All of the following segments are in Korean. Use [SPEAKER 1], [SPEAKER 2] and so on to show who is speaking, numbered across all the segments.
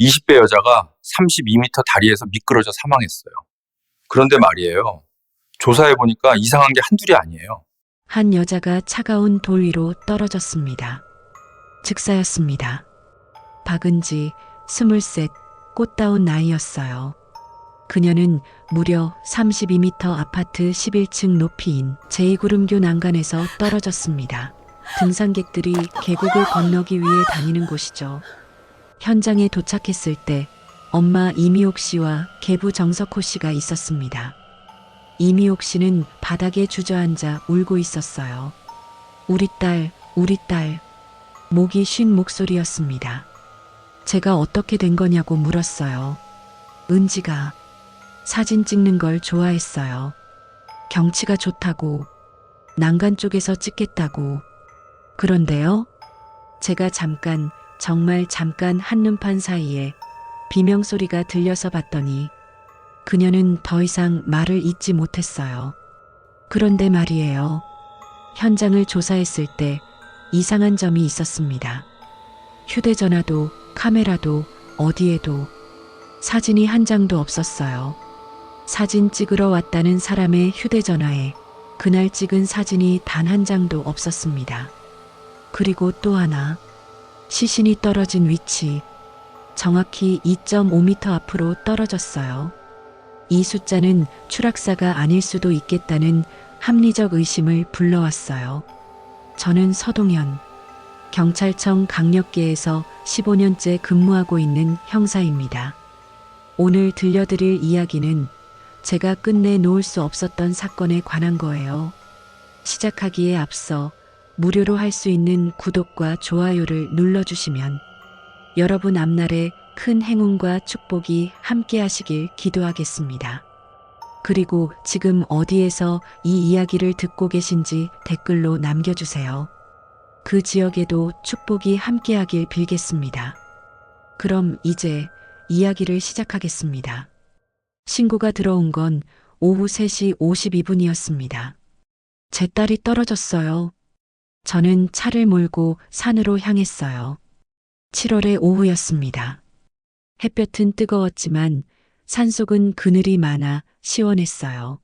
[SPEAKER 1] 20대 여자가 32m 다리에서 미끄러져 사망했어요. 그런데 말이에요. 조사해보니까 이상한 게 한둘이 아니에요.
[SPEAKER 2] 한 여자가 차가운 돌 위로 떨어졌습니다. 즉사였습니다. 박은지, 23, 꽃다운 나이였어요. 그녀는 무려 32m 아파트 11층 높이인 제2구름교 난간에서 떨어졌습니다. 등산객들이 계곡을 건너기 위해 다니는 곳이죠. 현장에 도착했을 때 엄마 이미옥 씨와 계부 정석호 씨가 있었습니다. 이미옥 씨는 바닥에 주저앉아 울고 있었어요. 우리 딸, 우리 딸. 목이 쉰 목소리였습니다. 제가 어떻게 된 거냐고 물었어요. 은지가 사진 찍는 걸 좋아했어요. 경치가 좋다고, 난간 쪽에서 찍겠다고. 그런데요? 제가 잠깐, 정말 잠깐 한눈판 사이에 비명소리가 들려서 봤더니 그녀는 더 이상 말을 잇지 못했어요. 그런데 말이에요. 현장을 조사했을 때 이상한 점이 있었습니다. 휴대전화도 카메라도 어디에도 사진이 한 장도 없었어요. 사진 찍으러 왔다는 사람의 휴대전화에 그날 찍은 사진이 단 한 장도 없었습니다. 그리고 또 하나, 시신이 떨어진 위치, 정확히 2.5m 앞으로 떨어졌어요. 이 숫자는 추락사가 아닐 수도 있겠다는 합리적 의심을 불러왔어요. 저는 서동현, 경찰청 강력계에서 15년째 근무하고 있는 형사입니다. 오늘 들려드릴 이야기는 제가 끝내 놓을 수 없었던 사건에 관한 거예요. 시작하기에 앞서 무료로 할 수 있는 구독과 좋아요를 눌러주시면 여러분 앞날에 큰 행운과 축복이 함께 하시길 기도하겠습니다. 그리고 지금 어디에서 이 이야기를 듣고 계신지 댓글로 남겨주세요. 그 지역에도 축복이 함께하길 빌겠습니다. 그럼 이제 이야기를 시작하겠습니다. 신고가 들어온 건 오후 3시 52분이었습니다. 제 딸이 떨어졌어요. 저는 차를 몰고 산으로 향했어요. 7월의 오후였습니다. 햇볕은 뜨거웠지만 산속은 그늘이 많아 시원했어요.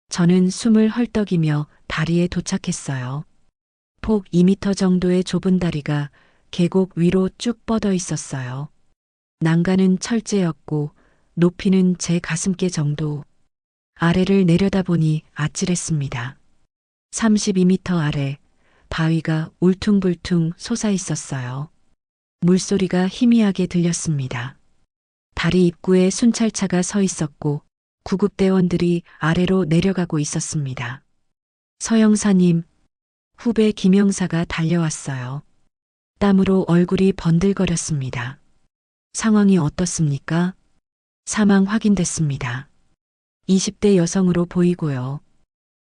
[SPEAKER 2] 저는 숨을 헐떡이며 다리에 도착했어요. 폭 2m 정도의 좁은 다리가 계곡 위로 쭉 뻗어 있었어요. 난간은 철제였고 높이는 제 가슴께 정도. 아래를 내려다보니 아찔했습니다. 32m 아래 바위가 울퉁불퉁 솟아 있었어요. 물소리가 희미하게 들렸습니다. 다리 입구에 순찰차가 서 있었고 구급대원들이 아래로 내려가고 있었습니다. 서영사님, 후배 김영사가 달려왔어요. 땀으로 얼굴이 번들거렸습니다. 상황이 어떻습니까? 사망 확인됐습니다. 20대 여성으로 보이고요.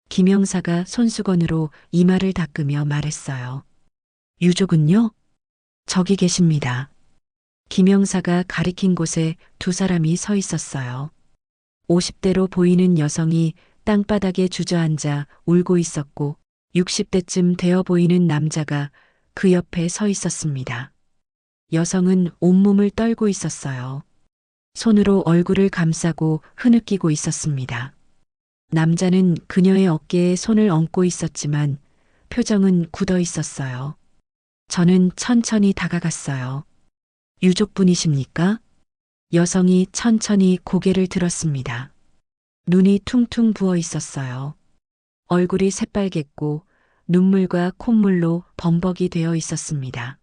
[SPEAKER 2] 김영사가 손수건으로 이마를 닦으며 말했어요. 유족은요? 저기 계십니다. 김영사가 가리킨 곳에 두 사람이 서 있었어요. 50대로 보이는 여성이 땅바닥에 주저앉아 울고 있었고 60대쯤 되어 보이는 남자가 그 옆에 서 있었습니다. 여성은 온몸을 떨고 있었어요. 손으로 얼굴을 감싸고 흐느끼고 있었습니다. 남자는 그녀의 어깨에 손을 얹고 있었지만 표정은 굳어 있었어요. 저는 천천히 다가갔어요. 유족분이십니까? 여성이 천천히 고개를 들었습니다. 눈이 퉁퉁 부어 있었어요. 얼굴이 새빨갰고 눈물과 콧물로 범벅이 되어 있었습니다.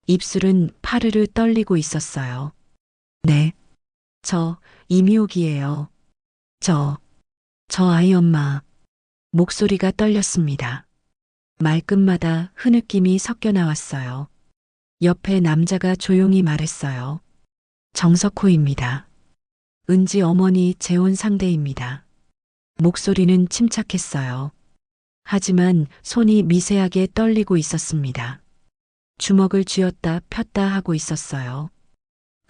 [SPEAKER 2] 입술은 파르르 떨리고 있었어요. 네, 저 이미옥이에요. 저 아이 엄마. 목소리가 떨렸습니다. 말끝마다 흐느낌이 섞여 나왔어요. 옆에 남자가 조용히 말했어요. 정석호입니다. 은지 어머니 재혼 상대입니다. 목소리는 침착했어요. 하지만 손이 미세하게 떨리고 있었습니다. 주먹을 쥐었다 폈다 하고 있었어요.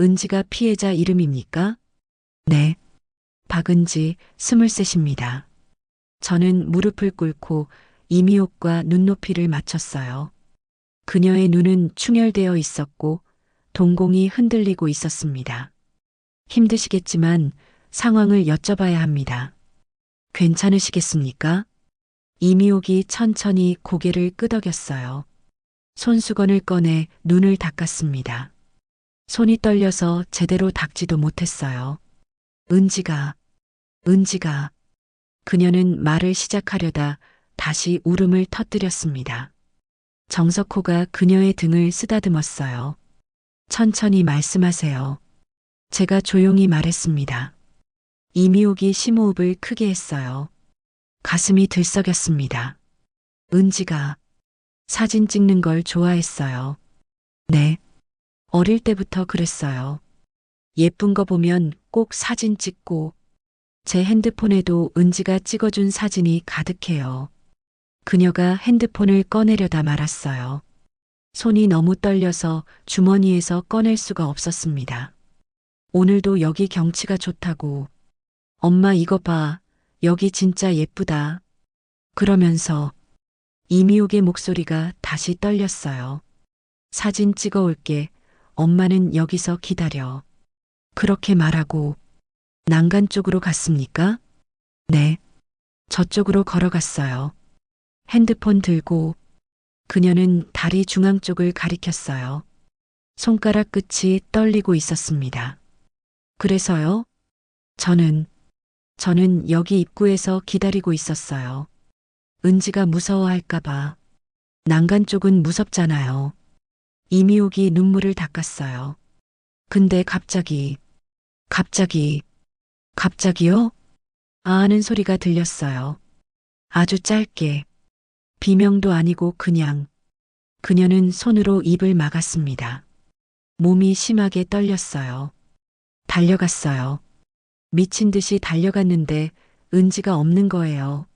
[SPEAKER 2] 은지가 피해자 이름입니까? 네. 박은지 23입니다. 저는 무릎을 꿇고 이미옥과 눈높이를 맞췄어요. 그녀의 눈은 충혈되어 있었고 동공이 흔들리고 있었습니다. 힘드시겠지만 상황을 여쭤봐야 합니다. 괜찮으시겠습니까? 이미옥이 천천히 고개를 끄덕였어요. 손수건을 꺼내 눈을 닦았습니다. 손이 떨려서 제대로 닦지도 못했어요. 은지가. 그녀는 말을 시작하려다 다시 울음을 터뜨렸습니다. 정석호가 그녀의 등을 쓰다듬었어요. 천천히 말씀하세요. 제가 조용히 말했습니다. 이미옥이 심호흡을 크게 했어요. 가슴이 들썩였습니다. 은지가 사진 찍는 걸 좋아했어요. 네. 어릴 때부터 그랬어요. 예쁜 거 보면 꼭 사진 찍고 제 핸드폰에도 은지가 찍어준 사진이 가득해요. 그녀가 핸드폰을 꺼내려다 말았어요. 손이 너무 떨려서 주머니에서 꺼낼 수가 없었습니다. 오늘도 여기 경치가 좋다고. 엄마 이거 봐. 여기 진짜 예쁘다. 그러면서 이미옥의 목소리가 다시 떨렸어요. 사진 찍어 올게. 엄마는 여기서 기다려. 그렇게 말하고 난간 쪽으로 갔습니까? 네. 저쪽으로 걸어갔어요. 핸드폰 들고 그녀는 다리 중앙 쪽을 가리켰어요. 손가락 끝이 떨리고 있었습니다. 그래서요? 저는 여기 입구에서 기다리고 있었어요. 은지가 무서워할까봐. 난간 쪽은 무섭잖아요. 이미옥이 눈물을 닦았어요. 근데 갑자기요? 하는 소리가 들렸어요. 아주 짧게. 비명도 아니고 그냥. 그녀는 손으로 입을 막았습니다. 몸이 심하게 떨렸어요. 달려갔어요. 미친 듯이 달려갔는데 은지가 없는 거예요.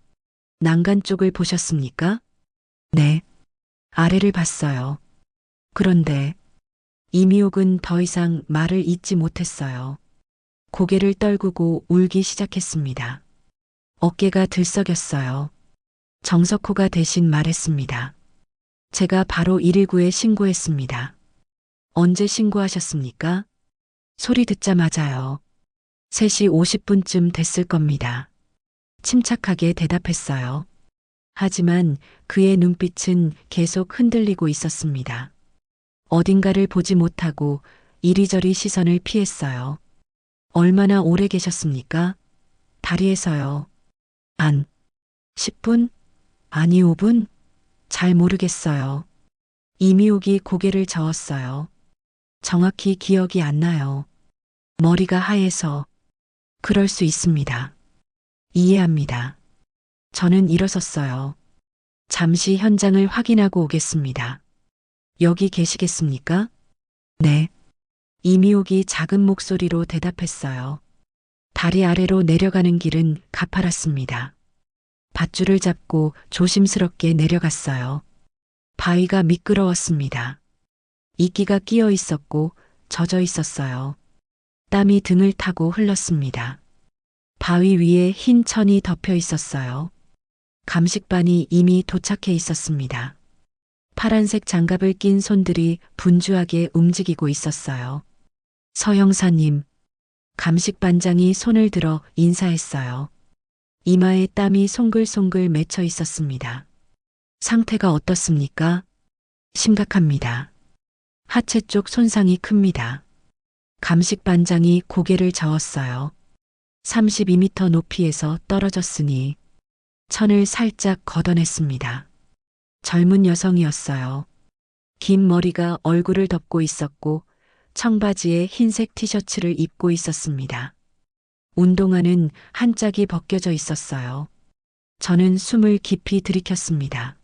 [SPEAKER 2] 난간 쪽을 보셨습니까? 네. 아래를 봤어요. 그런데 이미옥은 더 이상 말을 잇지 못했어요. 고개를 떨구고 울기 시작했습니다. 어깨가 들썩였어요. 정석호가 대신 말했습니다. 제가 바로 119에 신고했습니다. 언제 신고하셨습니까? 소리 듣자마자요. 3시 50분쯤 됐을 겁니다. 침착하게 대답했어요. 하지만 그의 눈빛은 계속 흔들리고 있었습니다. 어딘가를 보지 못하고 이리저리 시선을 피했어요. 얼마나 오래 계셨습니까? 다리에서요. 한 10분? 아니 5분? 잘 모르겠어요. 이미옥이 고개를 저었어요. 정확히 기억이 안 나요. 머리가 하얘서. 그럴 수 있습니다. 이해합니다. 저는 일어섰어요. 잠시 현장을 확인하고 오겠습니다. 여기 계시겠습니까? 네. 이미옥이 작은 목소리로 대답했어요. 다리 아래로 내려가는 길은 가파랐습니다. 밧줄을 잡고 조심스럽게 내려갔어요. 바위가 미끄러웠습니다. 이끼가 끼어 있었고 젖어 있었어요. 땀이 등을 타고 흘렀습니다. 바위 위에 흰 천이 덮여 있었어요. 감식반이 이미 도착해 있었습니다. 파란색 장갑을 낀 손들이 분주하게 움직이고 있었어요. 서 형사님, 감식반장이 손을 들어 인사했어요. 이마에 땀이 송글송글 맺혀 있었습니다. 상태가 어떻습니까? 심각합니다. 하체 쪽 손상이 큽니다. 감식반장이 고개를 저었어요. 32m 높이에서 떨어졌으니 천을 살짝 걷어냈습니다. 젊은 여성이었어요. 긴 머리가 얼굴을 덮고 있었고 청바지에 흰색 티셔츠를 입고 있었습니다. 운동화는 한 짝이 벗겨져 있었어요. 저는 숨을 깊이 들이켰습니다.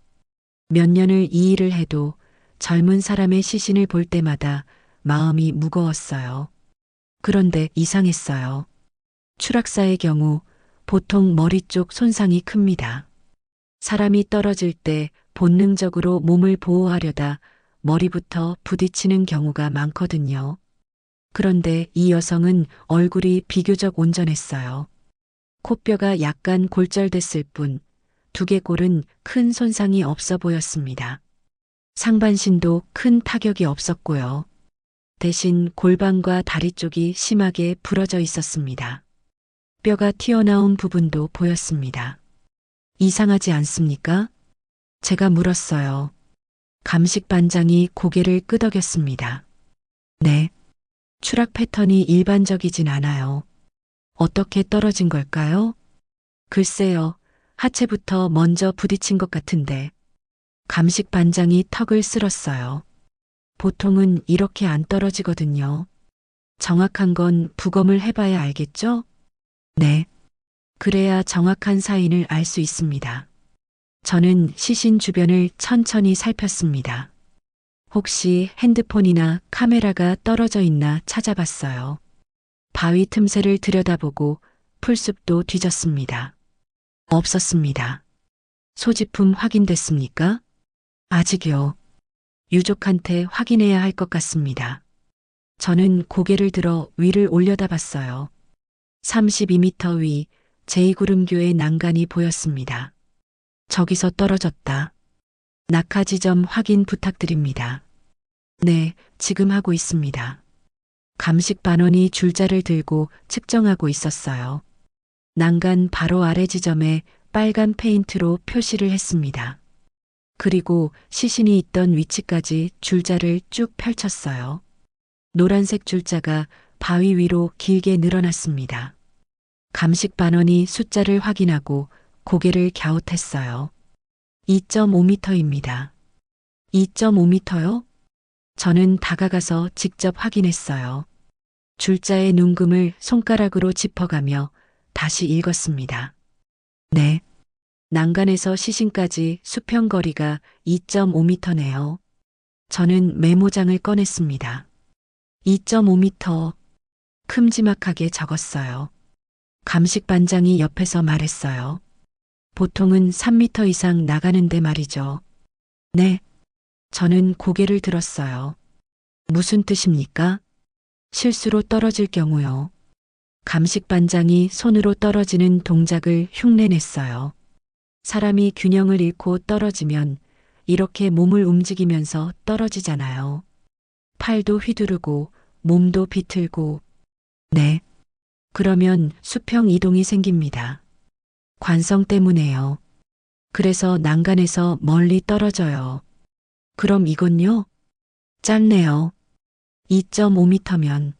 [SPEAKER 2] 몇 년을 이 일을 해도 젊은 사람의 시신을 볼 때마다 마음이 무거웠어요. 그런데 이상했어요. 추락사의 경우 보통 머리 쪽 손상이 큽니다. 사람이 떨어질 때 본능적으로 몸을 보호하려다 머리부터 부딪히는 경우가 많거든요. 그런데 이 여성은 얼굴이 비교적 온전했어요. 코뼈가 약간 골절됐을 뿐 두개골은 큰 손상이 없어 보였습니다. 상반신도 큰 타격이 없었고요. 대신 골반과 다리 쪽이 심하게 부러져 있었습니다. 뼈가 튀어나온 부분도 보였습니다. 이상하지 않습니까? 제가 물었어요. 감식 반장이 고개를 끄덕였습니다. 네. 추락 패턴이 일반적이진 않아요. 어떻게 떨어진 걸까요? 글쎄요. 하체부터 먼저 부딪힌 것 같은데. 감식 반장이 턱을 쓸었어요. 보통은 이렇게 안 떨어지거든요. 정확한 건 부검을 해봐야 알겠죠? 네. 그래야 정확한 사인을 알 수 있습니다. 저는 시신 주변을 천천히 살폈습니다. 혹시 핸드폰이나 카메라가 떨어져 있나 찾아봤어요. 바위 틈새를 들여다보고 풀숲도 뒤졌습니다. 없었습니다. 소지품 확인됐습니까? 아직요. 유족한테 확인해야 할 것 같습니다. 저는 고개를 들어 위를 올려다봤어요. 32m 위 제2구름교의 난간이 보였습니다. 저기서 떨어졌다. 낙하 지점 확인 부탁드립니다. 네, 지금 하고 있습니다. 감식 반원이 줄자를 들고 측정하고 있었어요. 난간 바로 아래 지점에 빨간 페인트로 표시를 했습니다. 그리고 시신이 있던 위치까지 줄자를 쭉 펼쳤어요. 노란색 줄자가 바위 위로 길게 늘어났습니다. 감식 반원이 숫자를 확인하고 고개를 갸웃했어요. 2.5m입니다. 2.5m요? 저는 다가가서 직접 확인했어요. 줄자의 눈금을 손가락으로 짚어가며 다시 읽었습니다. 네. 난간에서 시신까지 수평 거리가 2.5m네요. 저는 메모장을 꺼냈습니다. 2.5m. 큼지막하게 적었어요. 감식 반장이 옆에서 말했어요. 보통은 3m 이상 나가는데 말이죠. 네. 저는 고개를 들었어요. 무슨 뜻입니까? 실수로 떨어질 경우요. 감식 반장이 손으로 떨어지는 동작을 흉내냈어요. 사람이 균형을 잃고 떨어지면 이렇게 몸을 움직이면서 떨어지잖아요. 팔도 휘두르고 몸도 비틀고. 네. 그러면 수평 이동이 생깁니다. 관성 때문에요. 그래서 난간에서 멀리 떨어져요. 그럼 이건요? 짧네요. 2.5m면.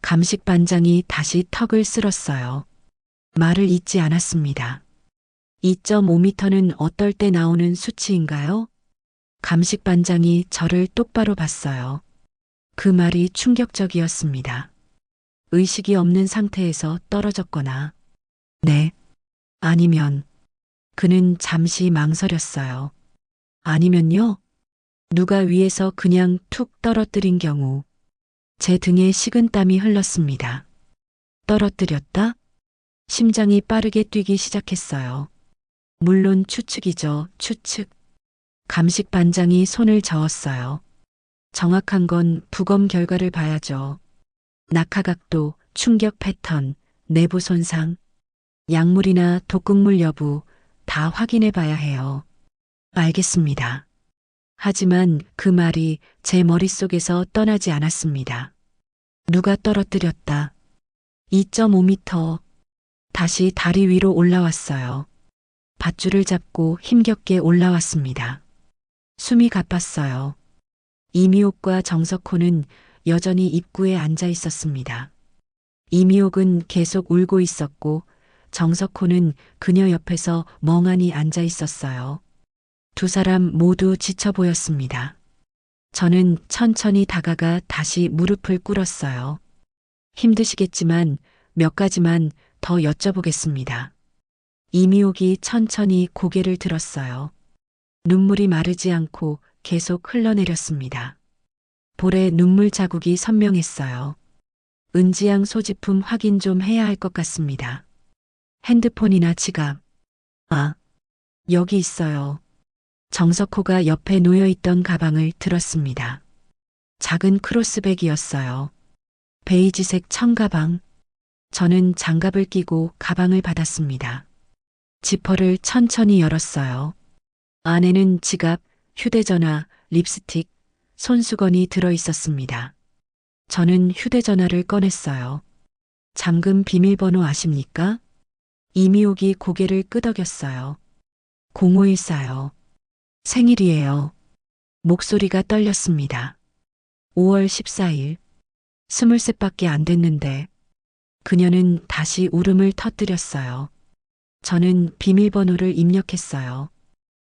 [SPEAKER 2] 감식 반장이 다시 턱을 쓸었어요. 말을 잇지 않았습니다. 2.5m는 어떨 때 나오는 수치인가요? 감식 반장이 저를 똑바로 봤어요. 그 말이 충격적이었습니다. 의식이 없는 상태에서 떨어졌거나, 네. 아니면, 그는 잠시 망설였어요. 아니면요? 누가 위에서 그냥 툭 떨어뜨린 경우, 제 등에 식은땀이 흘렀습니다. 떨어뜨렸다? 심장이 빠르게 뛰기 시작했어요. 물론 추측이죠, 추측. 감식 반장이 손을 저었어요. 정확한 건 부검 결과를 봐야죠. 낙하각도, 충격 패턴, 내부 손상, 약물이나 독극물 여부 다 확인해 봐야 해요. 알겠습니다. 하지만 그 말이 제 머릿속에서 떠나지 않았습니다. 누가 떨어뜨렸다. 2.5m. 다시 다리 위로 올라왔어요. 밧줄을 잡고 힘겹게 올라왔습니다. 숨이 가빴어요. 이미옥과 정석호는 여전히 입구에 앉아 있었습니다. 이미옥은 계속 울고 있었고 정석호는 그녀 옆에서 멍하니 앉아 있었어요. 두 사람 모두 지쳐 보였습니다. 저는 천천히 다가가 다시 무릎을 꿇었어요. 힘드시겠지만 몇 가지만 더 여쭤보겠습니다. 이미옥이 천천히 고개를 들었어요. 눈물이 마르지 않고 계속 흘러내렸습니다. 볼에 눈물 자국이 선명했어요. 은지양 소지품 확인 좀 해야 할 것 같습니다. 핸드폰이나 지갑. 아, 여기 있어요. 정석호가 옆에 놓여있던 가방을 들었습니다. 작은 크로스백이었어요. 베이지색 청가방. 저는 장갑을 끼고 가방을 받았습니다. 지퍼를 천천히 열었어요. 안에는 지갑, 휴대전화, 립스틱, 손수건이 들어 있었습니다. 저는 휴대전화를 꺼냈어요. 잠금 비밀번호 아십니까? 이미옥이 고개를 끄덕였어요. 0514요. 생일이에요. 목소리가 떨렸습니다. 5월 14일. 23밖에 안 됐는데 그녀는 다시 울음을 터뜨렸어요. 저는 비밀번호를 입력했어요.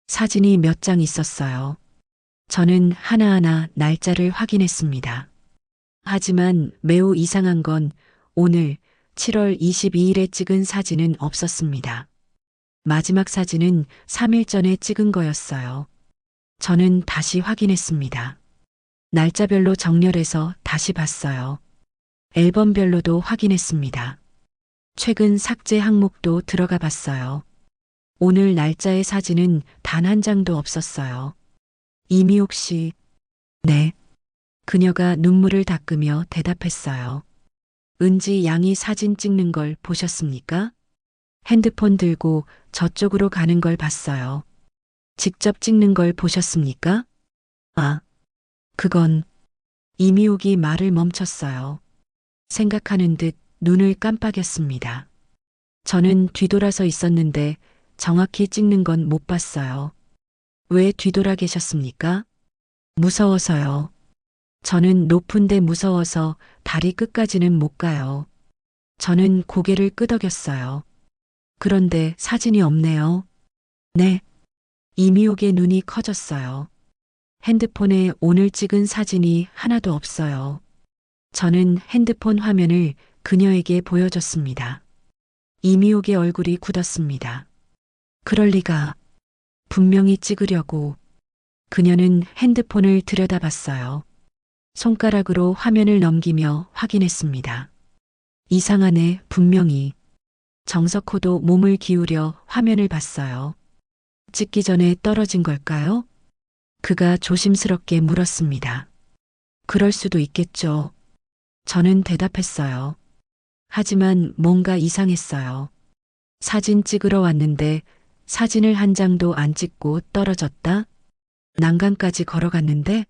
[SPEAKER 2] 사진이 몇 장 있었어요. 저는 하나하나 날짜를 확인했습니다. 하지만 매우 이상한 건 오늘 7월 22일에 찍은 사진은 없었습니다. 마지막 사진은 3일 전에 찍은 거였어요. 저는 다시 확인했습니다. 날짜별로 정렬해서 다시 봤어요. 앨범별로도 확인했습니다. 최근 삭제 항목도 들어가 봤어요. 오늘 날짜의 사진은 단 한 장도 없었어요. 이미옥 씨. 네. 그녀가 눈물을 닦으며 대답했어요. 은지 양이 사진 찍는 걸 보셨습니까? 핸드폰 들고 저쪽으로 가는 걸 봤어요. 직접 찍는 걸 보셨습니까? 아, 그건 이미옥이 말을 멈췄어요. 생각하는 듯 눈을 깜빡였습니다. 저는 뒤돌아서 있었는데 정확히 찍는 건 못 봤어요. 왜 뒤돌아 계셨습니까? 무서워서요. 저는 높은데 무서워서 다리 끝까지는 못 가요. 저는 고개를 끄덕였어요. 그런데 사진이 없네요. 네. 이미옥의 눈이 커졌어요. 핸드폰에 오늘 찍은 사진이 하나도 없어요. 저는 핸드폰 화면을 그녀에게 보여줬습니다. 이미옥의 얼굴이 굳었습니다. 그럴 리가. 분명히 찍으려고. 그녀는 핸드폰을 들여다봤어요. 손가락으로 화면을 넘기며 확인했습니다. 이상하네, 분명히. 정석호도 몸을 기울여 화면을 봤어요. 찍기 전에 떨어진 걸까요? 그가 조심스럽게 물었습니다. 그럴 수도 있겠죠. 저는 대답했어요. 하지만 뭔가 이상했어요. 사진 찍으러 왔는데 사진을 한 장도 안 찍고 떨어졌다? 난간까지 걸어갔는데?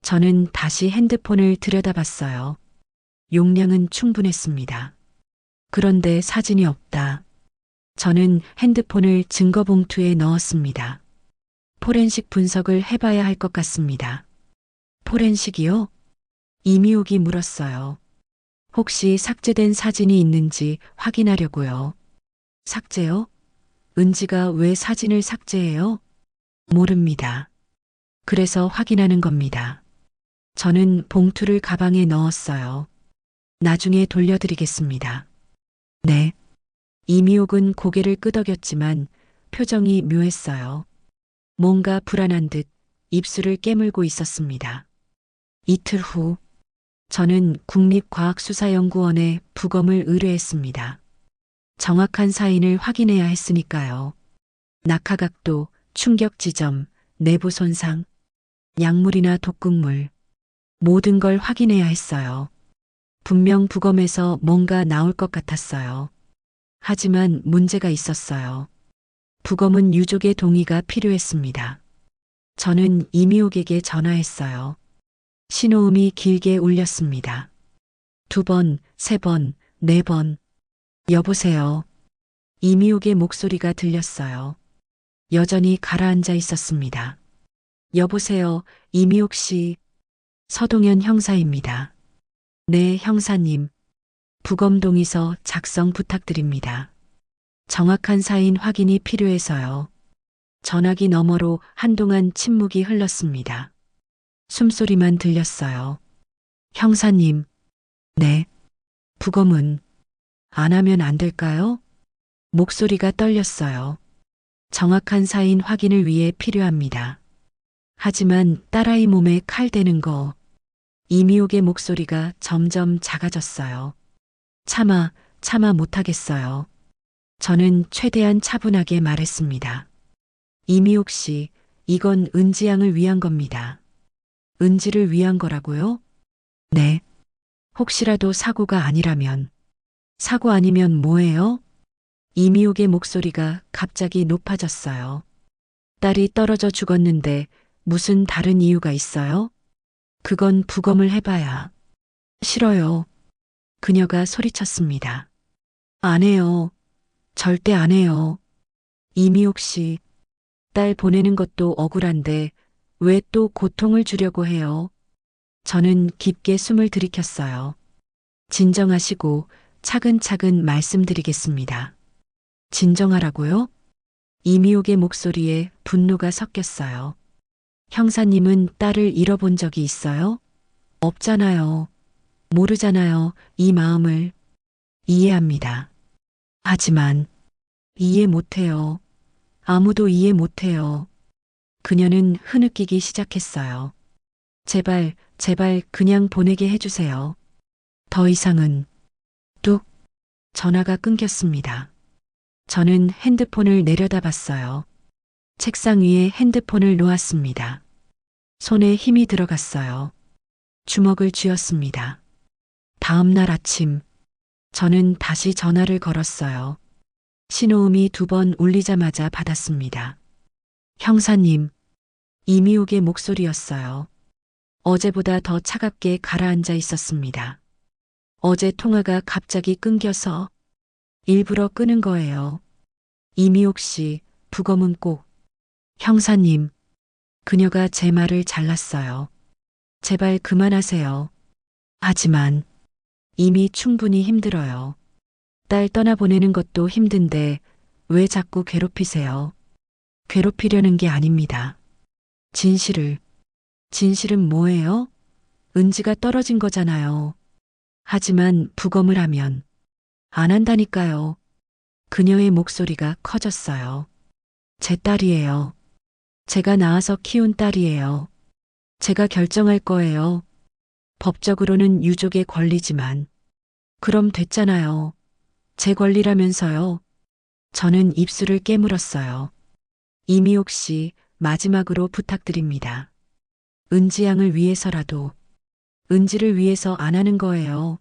[SPEAKER 2] 저는 다시 핸드폰을 들여다봤어요. 용량은 충분했습니다. 그런데 사진이 없다. 저는 핸드폰을 증거봉투에 넣었습니다. 포렌식 분석을 해봐야 할 것 같습니다. 포렌식이요? 이미옥이 물었어요. 혹시 삭제된 사진이 있는지 확인하려고요. 삭제요? 은지가 왜 사진을 삭제해요? 모릅니다. 그래서 확인하는 겁니다. 저는 봉투를 가방에 넣었어요. 나중에 돌려드리겠습니다. 네. 이미옥은 고개를 끄덕였지만 표정이 묘했어요. 뭔가 불안한 듯 입술을 깨물고 있었습니다. 이틀 후, 저는 국립과학수사연구원에 부검을 의뢰했습니다. 정확한 사인을 확인해야 했으니까요. 낙하각도, 충격 지점, 내부 손상, 약물이나 독극물, 모든 걸 확인해야 했어요. 분명 부검에서 뭔가 나올 것 같았어요. 하지만 문제가 있었어요. 부검은 유족의 동의가 필요했습니다. 저는 이미옥에게 전화했어요. 신호음이 길게 울렸습니다. 2번, 3번, 4번. 여보세요. 이미옥의 목소리가 들렸어요. 여전히 가라앉아 있었습니다. 여보세요, 이미옥 씨. 서동현 형사입니다. 네, 형사님. 부검 동의서 작성 부탁드립니다. 정확한 사인 확인이 필요해서요. 전화기 너머로 한동안 침묵이 흘렀습니다. 숨소리만 들렸어요. 형사님. 네. 부검은 안 하면 안 될까요? 목소리가 떨렸어요. 정확한 사인 확인을 위해 필요합니다. 하지만 딸아이 몸에 칼 대는 거. 이미옥의 목소리가 점점 작아졌어요. 차마 못하겠어요. 저는 최대한 차분하게 말했습니다. 이미옥 씨, 이건 은지 양을 위한 겁니다. 은지를 위한 거라고요? 네. 혹시라도 사고가 아니라면. 사고 아니면 뭐예요? 이미옥의 목소리가 갑자기 높아졌어요. 딸이 떨어져 죽었는데 무슨 다른 이유가 있어요? 그건 부검을 해봐야. 싫어요. 그녀가 소리쳤습니다. 안 해요. 절대 안 해요. 이미옥 씨, 딸 보내는 것도 억울한데 왜 또 고통을 주려고 해요? 저는 깊게 숨을 들이켰어요. 진정하시고 차근차근 말씀드리겠습니다. 진정하라고요? 이미옥의 목소리에 분노가 섞였어요. 형사님은 딸을 잃어본 적이 있어요? 없잖아요. 모르잖아요. 이 마음을 이해합니다. 하지만 이해 못해요. 아무도 이해 못해요. 그녀는 흐느끼기 시작했어요. 제발, 제발 그냥 보내게 해주세요. 더 이상은 뚝 전화가 끊겼습니다. 저는 핸드폰을 내려다봤어요. 책상 위에 핸드폰을 놓았습니다. 손에 힘이 들어갔어요. 주먹을 쥐었습니다. 다음 날 아침, 저는 다시 전화를 걸었어요. 신호음이 2번 울리자마자 받았습니다. 형사님, 이미옥의 목소리였어요. 어제보다 더 차갑게 가라앉아 있었습니다. 어제 통화가 갑자기 끊겨서 일부러 끄는 거예요. 이미옥 씨, 부검은 꼭. 형사님, 그녀가 제 말을 잘랐어요. 제발 그만하세요. 하지만 이미 충분히 힘들어요. 딸 떠나보내는 것도 힘든데 왜 자꾸 괴롭히세요? 괴롭히려는 게 아닙니다. 진실은 뭐예요? 은지가 떨어진 거잖아요. 하지만 부검을 하면 안 한다니까요. 그녀의 목소리가 커졌어요. 제 딸이에요. 제가 낳아서 키운 딸이에요. 제가 결정할 거예요. 법적으로는 유족의 권리지만 그럼 됐잖아요. 제 권리라면서요. 저는 입술을 깨물었어요. 이미옥 씨, 마지막으로 부탁드립니다. 은지 양을 위해서라도 은지를 위해서 안 하는 거예요.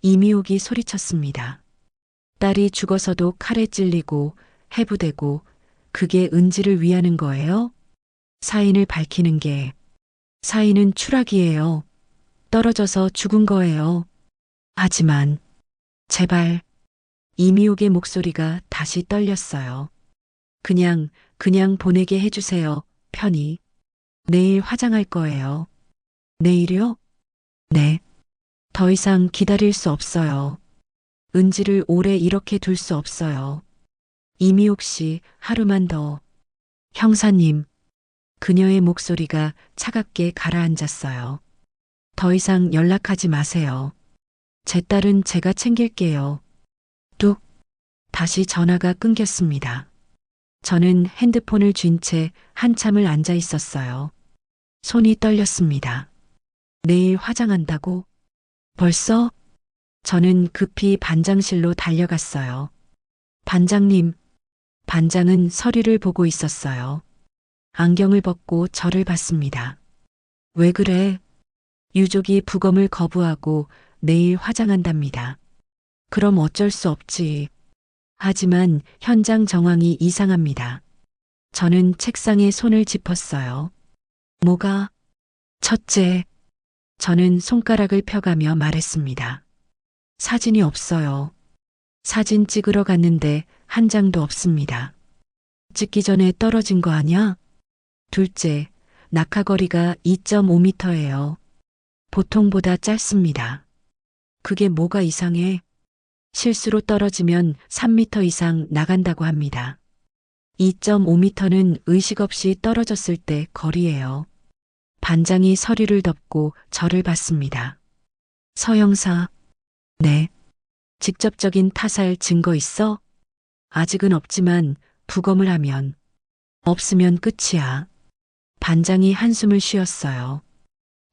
[SPEAKER 2] 이미옥이 소리쳤습니다. 딸이 죽어서도 칼에 찔리고 해부되고 그게 은지를 위하는 거예요? 사인을 밝히는 게 사인은 추락이에요. 떨어져서 죽은 거예요. 하지만 제발 이미옥의 목소리가 다시 떨렸어요. 그냥 보내게 해주세요. 편히. 내일 화장할 거예요. 내일요? 네. 더 이상 기다릴 수 없어요. 은지를 오래 이렇게 둘 수 없어요. 이미옥 씨, 하루만 더. 형사님, 그녀의 목소리가 차갑게 가라앉았어요. 더 이상 연락하지 마세요. 제 딸은 제가 챙길게요. 뚝. 다시 전화가 끊겼습니다. 저는 핸드폰을 쥔 채 한참을 앉아 있었어요. 손이 떨렸습니다. 내일 화장한다고? 벌써? 저는 급히 반장실로 달려갔어요. 반장님, 반장은 서류를 보고 있었어요. 안경을 벗고 저를 봤습니다. 왜 그래? 유족이 부검을 거부하고 내일 화장한답니다. 그럼 어쩔 수 없지. 하지만 현장 정황이 이상합니다. 저는 책상에 손을 짚었어요. 뭐가? 첫째, 저는 손가락을 펴가며 말했습니다. 사진이 없어요. 사진 찍으러 갔는데 한 장도 없습니다. 찍기 전에 떨어진 거 아냐? 둘째, 낙하거리가 2.5m예요. 보통보다 짧습니다. 그게 뭐가 이상해? 실수로 떨어지면 3m 이상 나간다고 합니다. 2.5m는 의식 없이 떨어졌을 때 거리예요. 반장이 서류를 덮고 저를 봤습니다. 서 형사, 네. 직접적인 타살 증거 있어? 아직은 없지만 부검을 하면 없으면 끝이야. 반장이 한숨을 쉬었어요.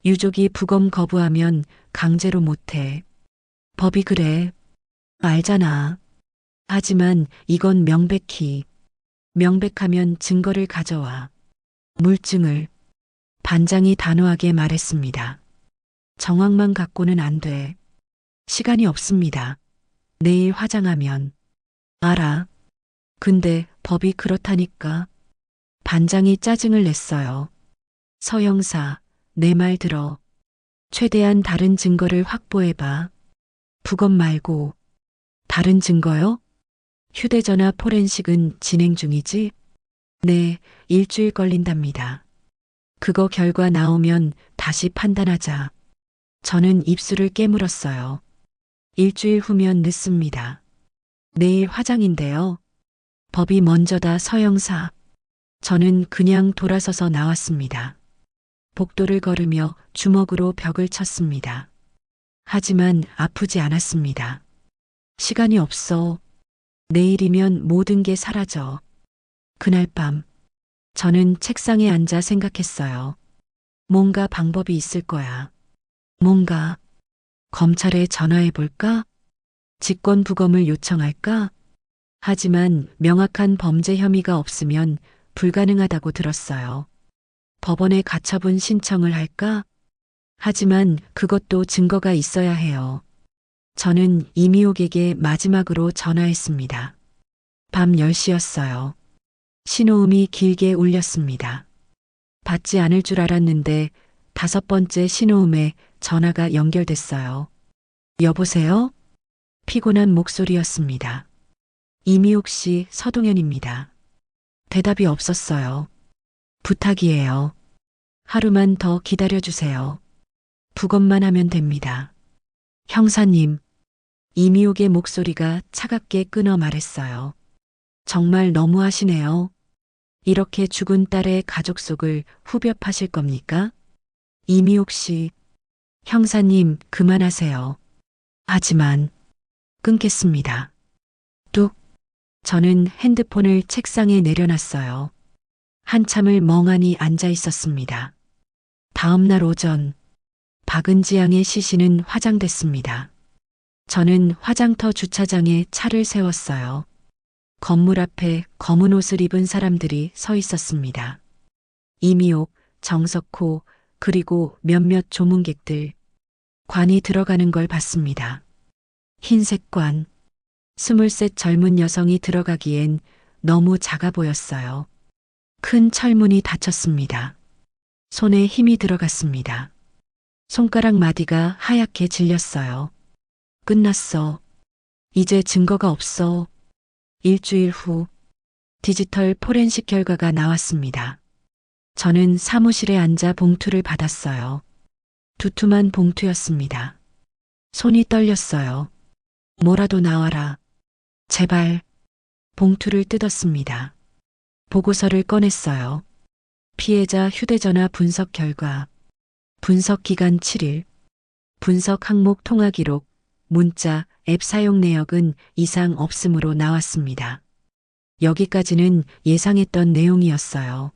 [SPEAKER 2] 유족이 부검 거부하면 강제로 못해. 법이 그래. 알잖아. 하지만 이건 명백하면 증거를 가져와. 물증을. 반장이 단호하게 말했습니다. 정황만 갖고는 안 돼. 시간이 없습니다. 내일 화장하면. 알아. 근데 법이 그렇다니까. 반장이 짜증을 냈어요. 서 형사, 내 말 들어. 최대한 다른 증거를 확보해봐. 부검 말고. 다른 증거요? 휴대전화 포렌식은 진행 중이지? 네, 일주일 걸린답니다. 그거 결과 나오면 다시 판단하자. 저는 입술을 깨물었어요. 일주일 후면 늦습니다. 내일 화장인데요. 법이 먼저다, 서영사. 저는 그냥 돌아서서 나왔습니다. 복도를 걸으며 주먹으로 벽을 쳤습니다. 하지만 아프지 않았습니다. 시간이 없어. 내일이면 모든 게 사라져. 그날 밤, 저는 책상에 앉아 생각했어요. 뭔가 방법이 있을 거야. 뭔가. 검찰에 전화해 볼까? 직권부검을 요청할까? 하지만 명확한 범죄 혐의가 없으면 불가능하다고 들었어요. 법원에 가처분 신청을 할까? 하지만 그것도 증거가 있어야 해요. 저는 이미옥에게 마지막으로 전화했습니다. 밤 10시였어요. 신호음이 길게 울렸습니다. 받지 않을 줄 알았는데 5번째 신호음에 전화가 연결됐어요. 여보세요? 피곤한 목소리였습니다. 이미옥 씨, 서동현입니다. 대답이 없었어요. 부탁이에요. 하루만 더 기다려주세요. 부검만 하면 됩니다. 형사님, 이미옥의 목소리가 차갑게 끊어 말했어요. 정말 너무하시네요. 이렇게 죽은 딸의 가족 속을 후벼파실 겁니까? 이미옥 씨, 형사님, 그만하세요. 하지만, 끊겠습니다. 뚝, 저는 핸드폰을 책상에 내려놨어요. 한참을 멍하니 앉아 있었습니다. 다음 날 오전, 박은지 양의 시신은 화장됐습니다. 저는 화장터 주차장에 차를 세웠어요. 건물 앞에 검은 옷을 입은 사람들이 서 있었습니다. 이미옥, 정석호, 그리고 몇몇 조문객들. 관이 들어가는 걸 봤습니다. 흰색 관. 23 젊은 여성이 들어가기엔 너무 작아 보였어요. 큰 철문이 닫혔습니다. 손에 힘이 들어갔습니다. 손가락 마디가 하얗게 질렸어요. 끝났어. 이제 증거가 없어. 일주일 후 디지털 포렌식 결과가 나왔습니다. 저는 사무실에 앉아 봉투를 받았어요. 두툼한 봉투였습니다. 손이 떨렸어요. 뭐라도 나와라. 제발. 봉투를 뜯었습니다. 보고서를 꺼냈어요. 피해자 휴대전화 분석 결과. 분석 기간 7일. 분석 항목 통화 기록, 문자, 앱 사용 내역은 이상 없음으로 나왔습니다. 여기까지는 예상했던 내용이었어요.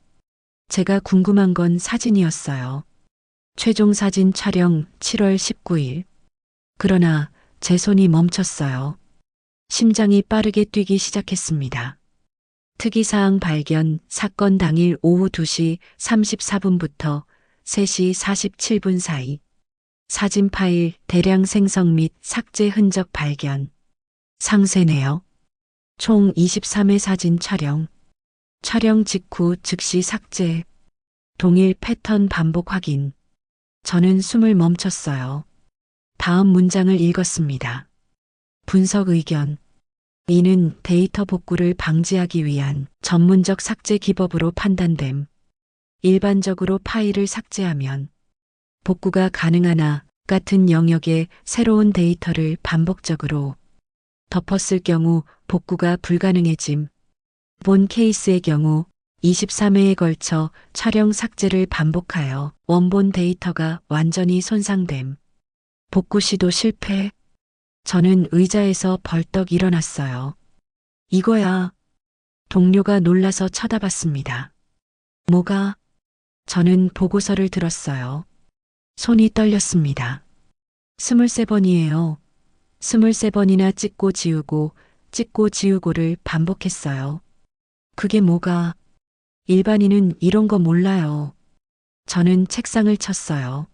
[SPEAKER 2] 제가 궁금한 건 사진이었어요. 최종 사진 촬영 7월 19일. 그러나 제 손이 멈췄어요. 심장이 빠르게 뛰기 시작했습니다. 특이사항 발견, 사건 당일 오후 2시 34분부터 3시 47분 사이. 사진 파일 대량 생성 및 삭제 흔적 발견. 상세 내역. 총 23회 사진 촬영. 촬영 직후 즉시 삭제. 동일 패턴 반복 확인. 저는 숨을 멈췄어요. 다음 문장을 읽었습니다. 분석 의견. 이는 데이터 복구를 방지하기 위한 전문적 삭제 기법으로 판단됨. 일반적으로 파일을 삭제하면 복구가 가능하나 같은 영역의 새로운 데이터를 반복적으로 덮었을 경우 복구가 불가능해짐. 본 케이스의 경우 23회에 걸쳐 촬영 삭제를 반복하여 원본 데이터가 완전히 손상됨. 복구 시도 실패. 저는 의자에서 벌떡 일어났어요. 이거야. 동료가 놀라서 쳐다봤습니다. 뭐가? 저는 보고서를 들었어요. 손이 떨렸습니다. 23번이에요. 23번이나 찍고 지우고를 반복했어요. 그게 뭐가? 일반인은 이런 거 몰라요. 저는 책상을 쳤어요.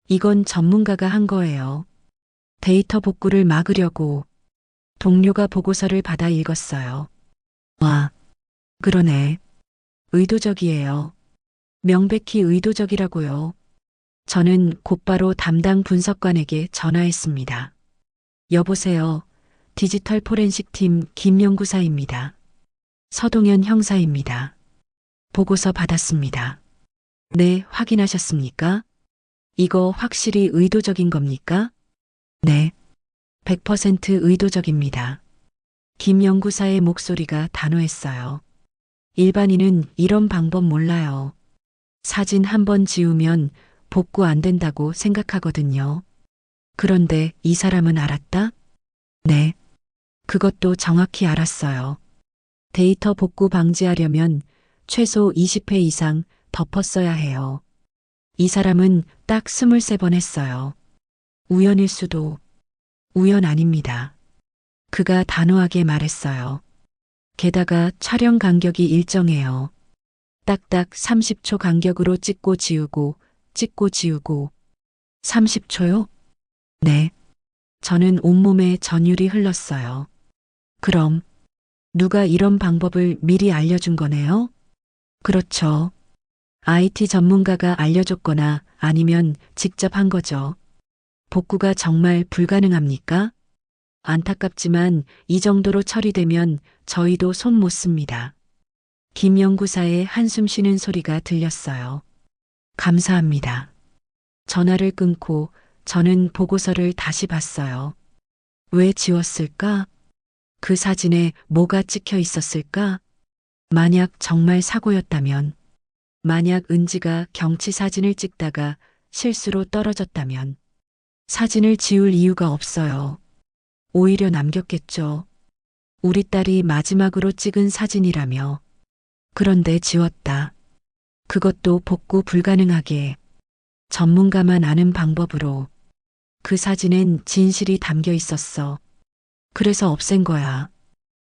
[SPEAKER 2] 이건 전문가가 한 거예요. 데이터 복구를 막으려고. 동료가 보고서를 받아 읽었어요. 와, 그러네. 의도적이에요. 명백히 의도적이라고요. 저는 곧바로 담당 분석관에게 전화했습니다. 여보세요. 디지털 포렌식 팀 김연구사입니다. 서동현 형사입니다. 보고서 받았습니다. 네, 확인하셨습니까? 이거 확실히 의도적인 겁니까? 네, 100% 의도적입니다. 김 연구사의 목소리가 단호했어요. 일반인은 이런 방법 몰라요. 사진 한 번 지우면 복구 안 된다고 생각하거든요. 그런데 이 사람은 알았다? 네, 그것도 정확히 알았어요. 데이터 복구 방지하려면 최소 20회 이상 덮었어야 해요. 이 사람은 딱 23번 했어요. 우연일 수도. 우연 아닙니다. 그가 단호하게 말했어요. 게다가 촬영 간격이 일정해요. 딱딱 30초 간격으로 찍고 지우고, 찍고 지우고. 30초요? 네. 저는 온몸에 전율이 흘렀어요. 그럼, 누가 이런 방법을 미리 알려준 거네요? 그렇죠. IT 전문가가 알려줬거나 아니면 직접 한 거죠. 복구가 정말 불가능합니까? 안타깝지만 이 정도로 처리되면 저희도 손 못 씁니다. 김 연구사의 한숨 쉬는 소리가 들렸어요. 감사합니다. 전화를 끊고 저는 보고서를 다시 봤어요. 왜 지웠을까? 그 사진에 뭐가 찍혀 있었을까? 만약 정말 사고였다면, 만약 은지가 경치 사진을 찍다가 실수로 떨어졌다면, 사진을 지울 이유가 없어요. 오히려 남겼겠죠. 우리 딸이 마지막으로 찍은 사진이라며. 그런데 지웠다. 그것도 복구 불가능하게. 전문가만 아는 방법으로. 그 사진엔 진실이 담겨 있었어. 그래서 없앤 거야.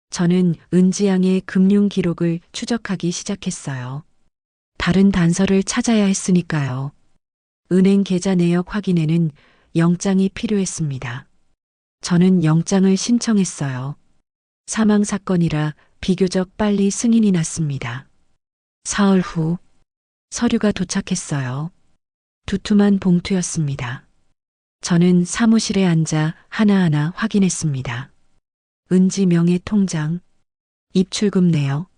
[SPEAKER 2] 저는 은지 양의 금융 기록을 추적하기 시작했어요. 다른 단서를 찾아야 했으니까요. 은행 계좌 내역 확인에는 영장이 필요했습니다. 저는 영장을 신청했어요. 사망 사건이라 비교적 빨리 승인이 났습니다. 사흘 후 서류가 도착했어요. 두툼한 봉투였습니다. 저는 사무실에 앉아 하나하나 확인했습니다. 은지 명의 통장, 입출금 내역,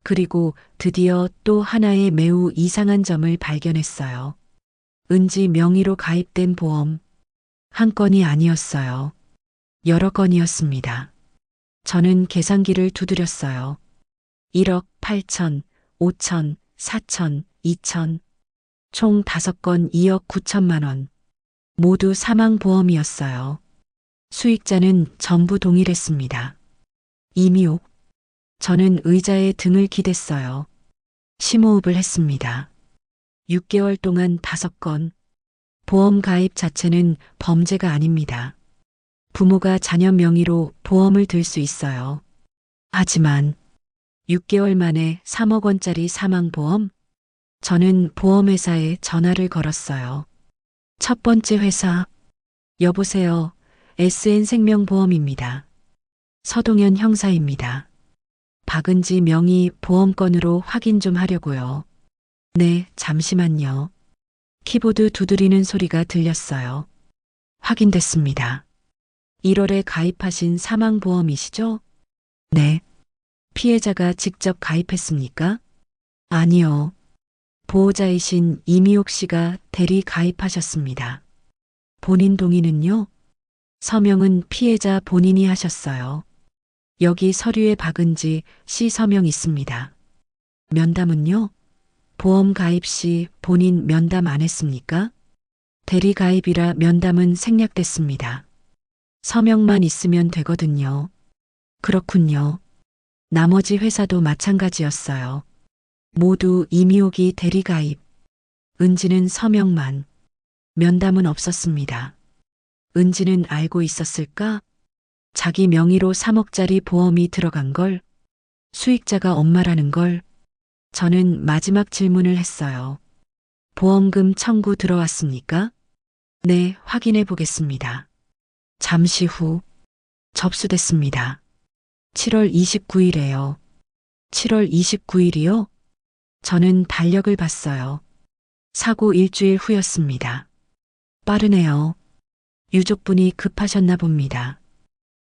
[SPEAKER 2] 그리고 드디어 또 하나의 매우 이상한 점을 발견했어요. 은지 명의로 가입된 보험, 한 건이 아니었어요. 여러 건이었습니다. 저는 계산기를 두드렸어요. 1억 8천, 5천, 4천, 2천, 총 5건 2억 9천만 원. 모두 사망보험이었어요. 수익자는 전부 동일했습니다. 이미옥. 저는 의자에 등을 기댔어요. 심호흡을 했습니다. 6개월 동안 5건. 보험 가입 자체는 범죄가 아닙니다. 부모가 자녀 명의로 보험을 들 수 있어요. 하지만 6개월 만에 3억 원짜리 사망보험? 저는 보험회사에 전화를 걸었어요. 첫 번째 회사. 여보세요. SN생명보험입니다. 서동현 형사입니다. 박은지 명의 보험건으로 확인 좀 하려고요. 네, 잠시만요. 키보드 두드리는 소리가 들렸어요. 확인됐습니다. 1월에 가입하신 사망보험이시죠? 네. 피해자가 직접 가입했습니까? 아니요. 보호자이신 이미옥 씨가 대리 가입하셨습니다. 본인 동의는요? 서명은 피해자 본인이 하셨어요. 여기 서류에 박은지 씨 서명 있습니다. 면담은요? 보험 가입 시 본인 면담 안 했습니까? 대리 가입이라 면담은 생략됐습니다. 서명만 있으면 되거든요. 그렇군요. 나머지 회사도 마찬가지였어요. 모두 이미옥이 대리 가입. 은지는 서명만. 면담은 없었습니다. 은지는 알고 있었을까? 자기 명의로 3억짜리 보험이 들어간 걸? 수익자가 엄마라는 걸? 저는 마지막 질문을 했어요. 보험금 청구 들어왔습니까? 네, 확인해 보겠습니다. 잠시 후 접수됐습니다. 7월 29일에요. 7월 29일이요? 저는 달력을 봤어요. 사고 일주일 후였습니다. 빠르네요. 유족분이 급하셨나 봅니다.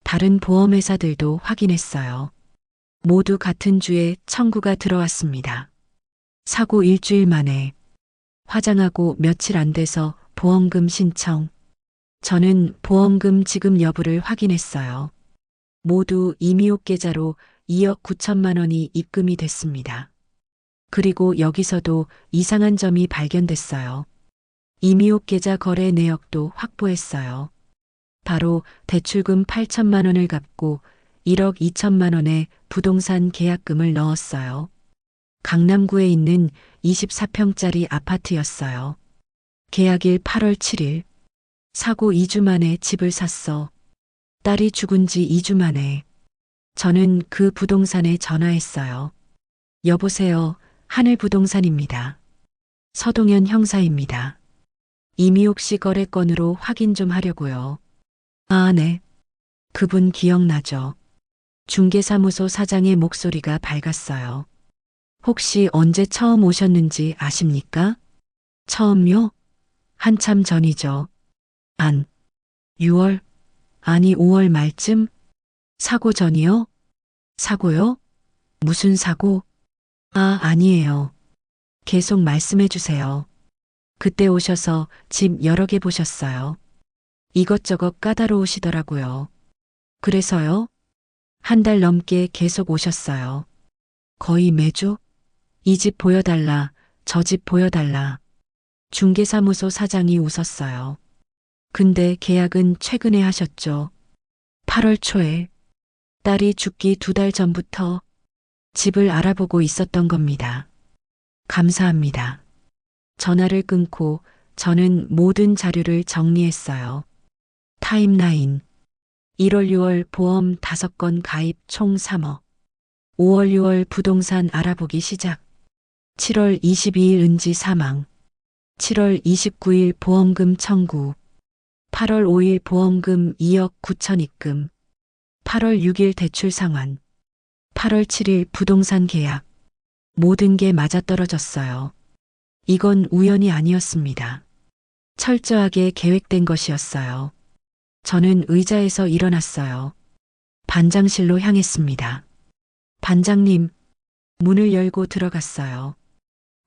[SPEAKER 2] 다른 보험회사들도 확인했어요. 모두 같은 주에 청구가 들어왔습니다. 사고 일주일 만에 화장하고 며칠 안 돼서 보험금 신청. 저는 보험금 지급 여부를 확인했어요. 모두 이미옥 계좌로 2억 9천만 원이 입금이 됐습니다. 그리고 여기서도 이상한 점이 발견됐어요. 이미옥 계좌 거래 내역도 확보했어요. 바로 대출금 8천만 원을 갚고 1억 2천만 원의 부동산 계약금을 넣었어요. 강남구에 있는 24평짜리 아파트였어요. 계약일 8월 7일. 사고 2주 만에 집을 샀어. 딸이 죽은 지 2주 만에. 저는 그 부동산에 전화했어요. 여보세요. 하늘부동산입니다. 서동현 형사입니다. 이미옥 씨 거래 건으로 확인 좀 하려고요. 아, 네. 그분 기억나죠? 중개사무소 사장의 목소리가 밝았어요. 혹시 언제 처음 오셨는지 아십니까? 처음요? 한참 전이죠. 6월? 아니 5월 말쯤? 사고 전이요? 사고요? 무슨 사고? 아, 아니에요. 계속 말씀해 주세요. 그때 오셔서 집 여러 개 보셨어요. 이것저것 까다로우시더라고요. 그래서요? 한 달 넘게 계속 오셨어요. 거의 매주? 이 집 보여달라, 저 집 보여달라. 중개사무소 사장이 웃었어요. 근데 계약은 최근에 하셨죠. 8월 초에 딸이 죽기 2달 전부터 집을 알아보고 있었던 겁니다. 감사합니다. 전화를 끊고 저는 모든 자료를 정리했어요. 타임라인. 1월 6월 보험 5건 가입 총 3억. 5월 6월 부동산 알아보기 시작. 7월 22일 은지 사망. 7월 29일 보험금 청구. 8월 5일 보험금 2억 9천 입금. 8월 6일 대출 상환. 8월 7일 부동산 계약. 모든 게 맞아떨어졌어요. 이건 우연이 아니었습니다. 철저하게 계획된 것이었어요. 저는 의자에서 일어났어요. 반장실로 향했습니다. 반장님, 문을 열고 들어갔어요.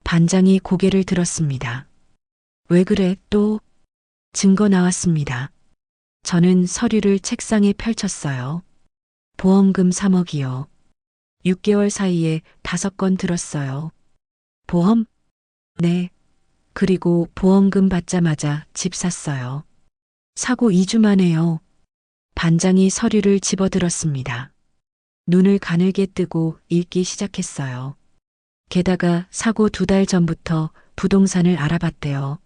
[SPEAKER 2] 반장이 고개를 들었습니다. 왜 그래, 또? 증거 나왔습니다. 저는 서류를 책상에 펼쳤어요. 보험금 3억이요. 6개월 사이에 5건 들었어요. 보험? 네. 그리고 보험금 받자마자 집 샀어요. 사고 2주 만에요. 반장이 서류를 집어들었습니다. 눈을 가늘게 뜨고 읽기 시작했어요. 게다가 사고 2달 전부터 부동산을 알아봤대요.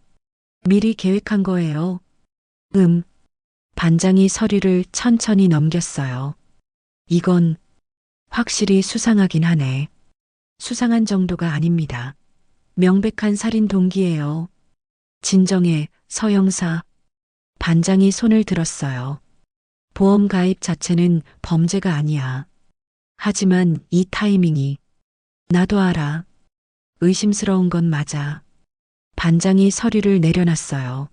[SPEAKER 2] 미리 계획한 거예요. 반장이 서류를 천천히 넘겼어요. 이건 확실히 수상하긴 하네. 수상한 정도가 아닙니다. 명백한 살인 동기예요. 진정해, 서 형사. 반장이 손을 들었어요. 보험 가입 자체는 범죄가 아니야. 하지만 이 타이밍이. 나도 알아. 의심스러운 건 맞아. 반장이 서류를 내려놨어요.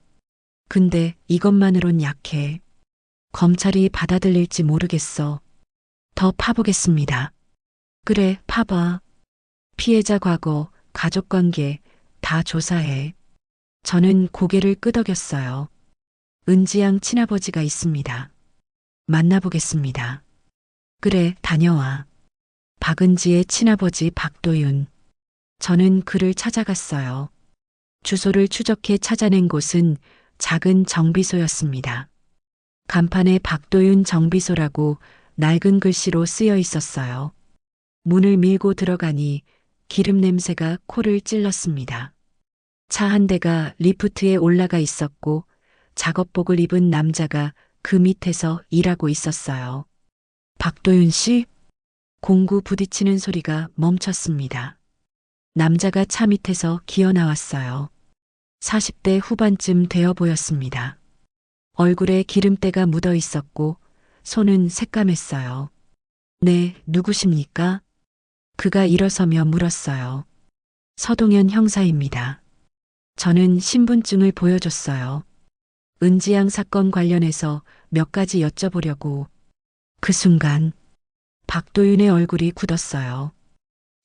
[SPEAKER 2] 근데 이것만으론 약해. 검찰이 받아들일지 모르겠어. 더 파보겠습니다. 그래, 파봐. 피해자 과거, 가족관계 다 조사해. 저는 고개를 끄덕였어요. 은지양 친아버지가 있습니다. 만나보겠습니다. 그래, 다녀와. 박은지의 친아버지 박도윤. 저는 그를 찾아갔어요. 주소를 추적해 찾아낸 곳은 작은 정비소였습니다. 간판에 박도윤 정비소라고 낡은 글씨로 쓰여 있었어요. 문을 밀고 들어가니 기름 냄새가 코를 찔렀습니다. 차 한 대가 리프트에 올라가 있었고 작업복을 입은 남자가 그 밑에서 일하고 있었어요. 박도윤 씨? 공구 부딪히는 소리가 멈췄습니다. 남자가 차 밑에서 기어 나왔어요. 40대 후반쯤 되어 보였습니다. 얼굴에 기름때가 묻어 있었고 손은 새까맸어요. 네, 누구십니까? 그가 일어서며 물었어요. 서동현 형사입니다. 저는 신분증을 보여줬어요. 은지양 사건 관련해서 몇 가지 여쭤보려고. 그 순간 박도윤의 얼굴이 굳었어요.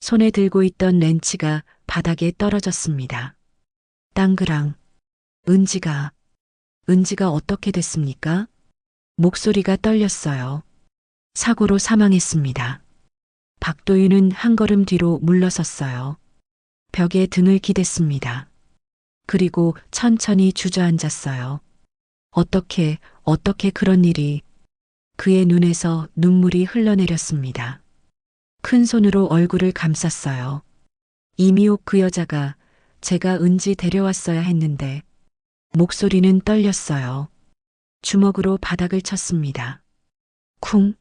[SPEAKER 2] 손에 들고 있던 렌치가 바닥에 떨어졌습니다. 땅그랑. 은지가 어떻게 됐습니까? 목소리가 떨렸어요. 사고로 사망했습니다. 박도윤은 한 걸음 뒤로 물러섰어요. 벽에 등을 기댔습니다. 그리고 천천히 주저앉았어요. 어떻게 그런 일이. 그의 눈에서 눈물이 흘러내렸습니다. 큰 손으로 얼굴을 감쌌어요. 이미옥 그 여자가 제가 은지 데려왔어야 했는데. 목소리는 떨렸어요. 주먹으로 바닥을 쳤습니다. 쿵.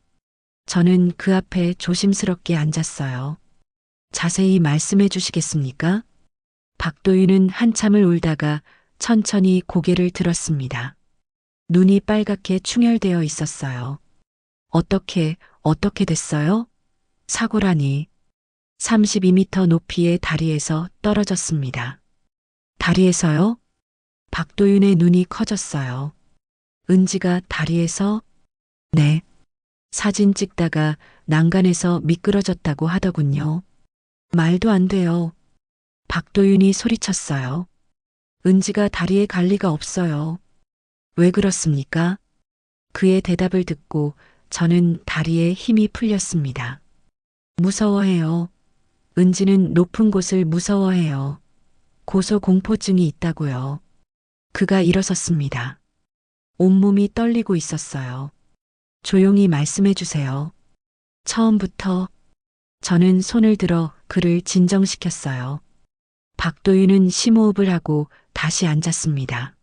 [SPEAKER 2] 저는 그 앞에 조심스럽게 앉았어요. 자세히 말씀해 주시겠습니까? 박도윤은 한참을 울다가 천천히 고개를 들었습니다. 눈이 빨갛게 충혈되어 있었어요. 어떻게 됐어요? 사고라니. 32m 높이의 다리에서 떨어졌습니다. 다리에서요? 박도윤의 눈이 커졌어요. 은지가 다리에서? 네. 사진 찍다가 난간에서 미끄러졌다고 하더군요. 말도 안 돼요. 박도윤이 소리쳤어요. 은지가 다리에 갈 리가 없어요. 왜 그렇습니까? 그의 대답을 듣고 저는 다리에 힘이 풀렸습니다. 무서워해요. 은지는 높은 곳을 무서워해요. 고소공포증이 있다고요. 그가 일어섰습니다. 온몸이 떨리고 있었어요. 조용히 말씀해 주세요. 처음부터. 저는 손을 들어 그를 진정시켰어요. 박도윤은 심호흡을 하고 다시 앉았습니다.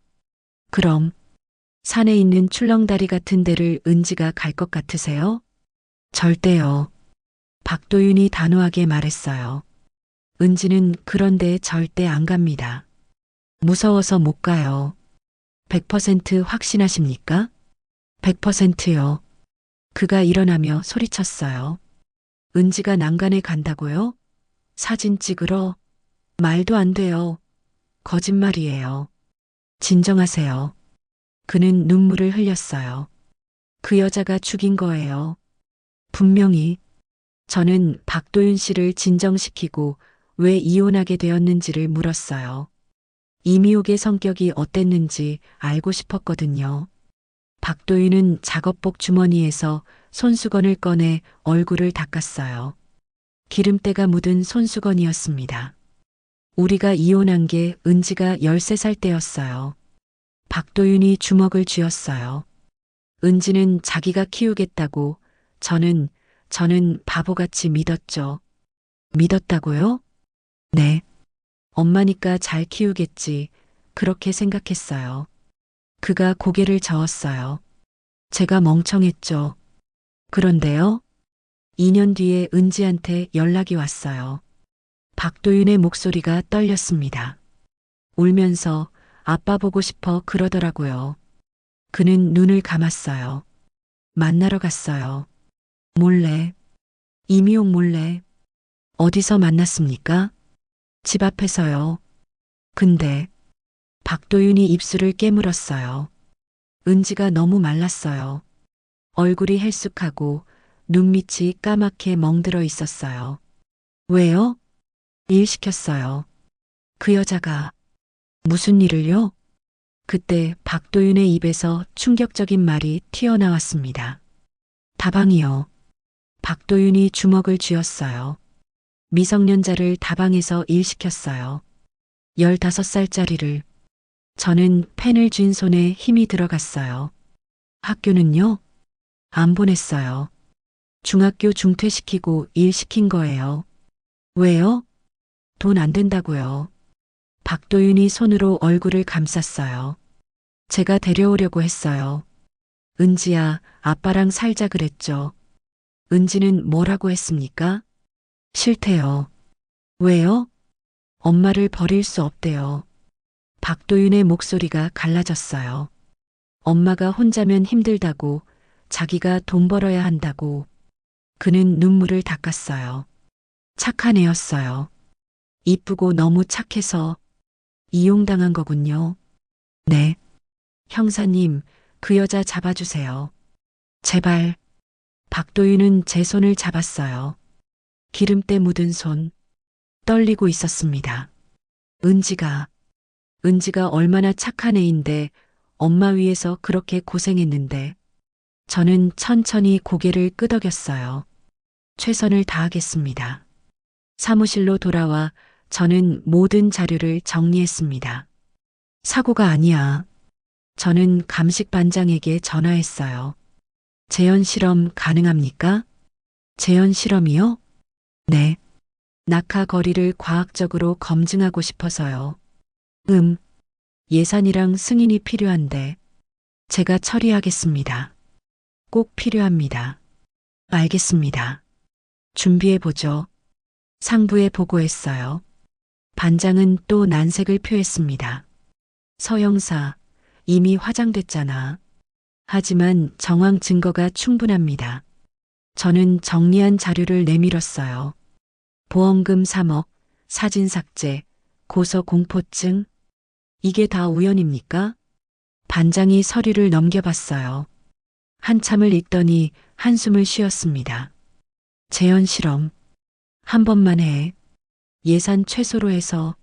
[SPEAKER 2] 그럼 산에 있는 출렁다리 같은 데를 은지가 갈 것 같으세요? 절대요. 박도윤이 단호하게 말했어요. 은지는 그런 데 절대 안 갑니다. 무서워서 못 가요. 100% 확신하십니까? 100%요. 그가 일어나며 소리쳤어요. 은지가 난간에 간다고요? 사진 찍으러? 말도 안 돼요. 거짓말이에요. 진정하세요. 그는 눈물을 흘렸어요. 그 여자가 죽인 거예요. 분명히. 저는 박도윤 씨를 진정시키고 왜 이혼하게 되었는지를 물었어요. 이미옥의 성격이 어땠는지 알고 싶었거든요. 박도윤은 작업복 주머니에서 손수건을 꺼내 얼굴을 닦았어요. 기름때가 묻은 손수건이었습니다. 우리가 이혼한 게 은지가 13살 때였어요. 박도윤이 주먹을 쥐었어요. 은지는 자기가 키우겠다고. 저는 바보같이 믿었죠. 믿었다고요? 네. 엄마니까 잘 키우겠지. 그렇게 생각했어요. 그가 고개를 저었어요. 제가 멍청했죠. 그런데요? 2년 뒤에 은지한테 연락이 왔어요. 박도윤의 목소리가 떨렸습니다. 울면서 아빠 보고 싶어 그러더라고요. 그는 눈을 감았어요. 만나러 갔어요. 몰래. 이미옥 몰래. 어디서 만났습니까? 집 앞에서요. 근데 박도윤이 입술을 깨물었어요. 은지가 너무 말랐어요. 얼굴이 헬쑥하고 눈밑이 까맣게 멍들어 있었어요. 왜요? 일 시켰어요. 그 여자가. 무슨 일을요? 그때 박도윤의 입에서 충격적인 말이 튀어나왔습니다. 다방이요. 박도윤이 주먹을 쥐었어요. 미성년자를 다방에서 일시켰어요. 15살짜리를. 저는 펜을 쥔 손에 힘이 들어갔어요. 학교는요? 안 보냈어요. 중학교 중퇴시키고 일 시킨 거예요. 왜요? 돈 안 된다고요. 박도윤이 손으로 얼굴을 감쌌어요. 제가 데려오려고 했어요. 은지야, 아빠랑 살자 그랬죠. 은지는 뭐라고 했습니까? 싫대요. 왜요? 엄마를 버릴 수 없대요. 박도윤의 목소리가 갈라졌어요. 엄마가 혼자면 힘들다고, 자기가 돈 벌어야 한다고. 그는 눈물을 닦았어요. 착한 애였어요. 이쁘고 너무 착해서. 이용당한 거군요. 네. 형사님, 그 여자 잡아주세요. 제발. 박도윤은 제 손을 잡았어요. 기름때 묻은 손. 떨리고 있었습니다. 은지가 얼마나 착한 애인데 엄마 위해서 그렇게 고생했는데 저는 천천히 고개를 끄덕였어요. 최선을 다하겠습니다. 사무실로 돌아와 저는 모든 자료를 정리했습니다. 사고가 아니야. 저는 감식 반장에게 전화했어요. 재현 실험 가능합니까? 재현 실험이요? 네. 낙하 거리를 과학적으로 검증하고 싶어서요. 예산이랑 승인이 필요한데 제가 처리하겠습니다. 꼭 필요합니다. 알겠습니다. 준비해보죠. 상부에 보고했어요. 반장은 또 난색을 표했습니다. 서영사, 이미 화장됐잖아. 하지만 정황 증거가 충분합니다. 저는 정리한 자료를 내밀었어요. 보험금 3억, 사진 삭제, 고소 공포증. 이게 다 우연입니까? 반장이 서류를 넘겨봤어요. 한참을 읽더니 한숨을 쉬었습니다. 재현 실험. 한 번만 해. 예산 최소로 해서.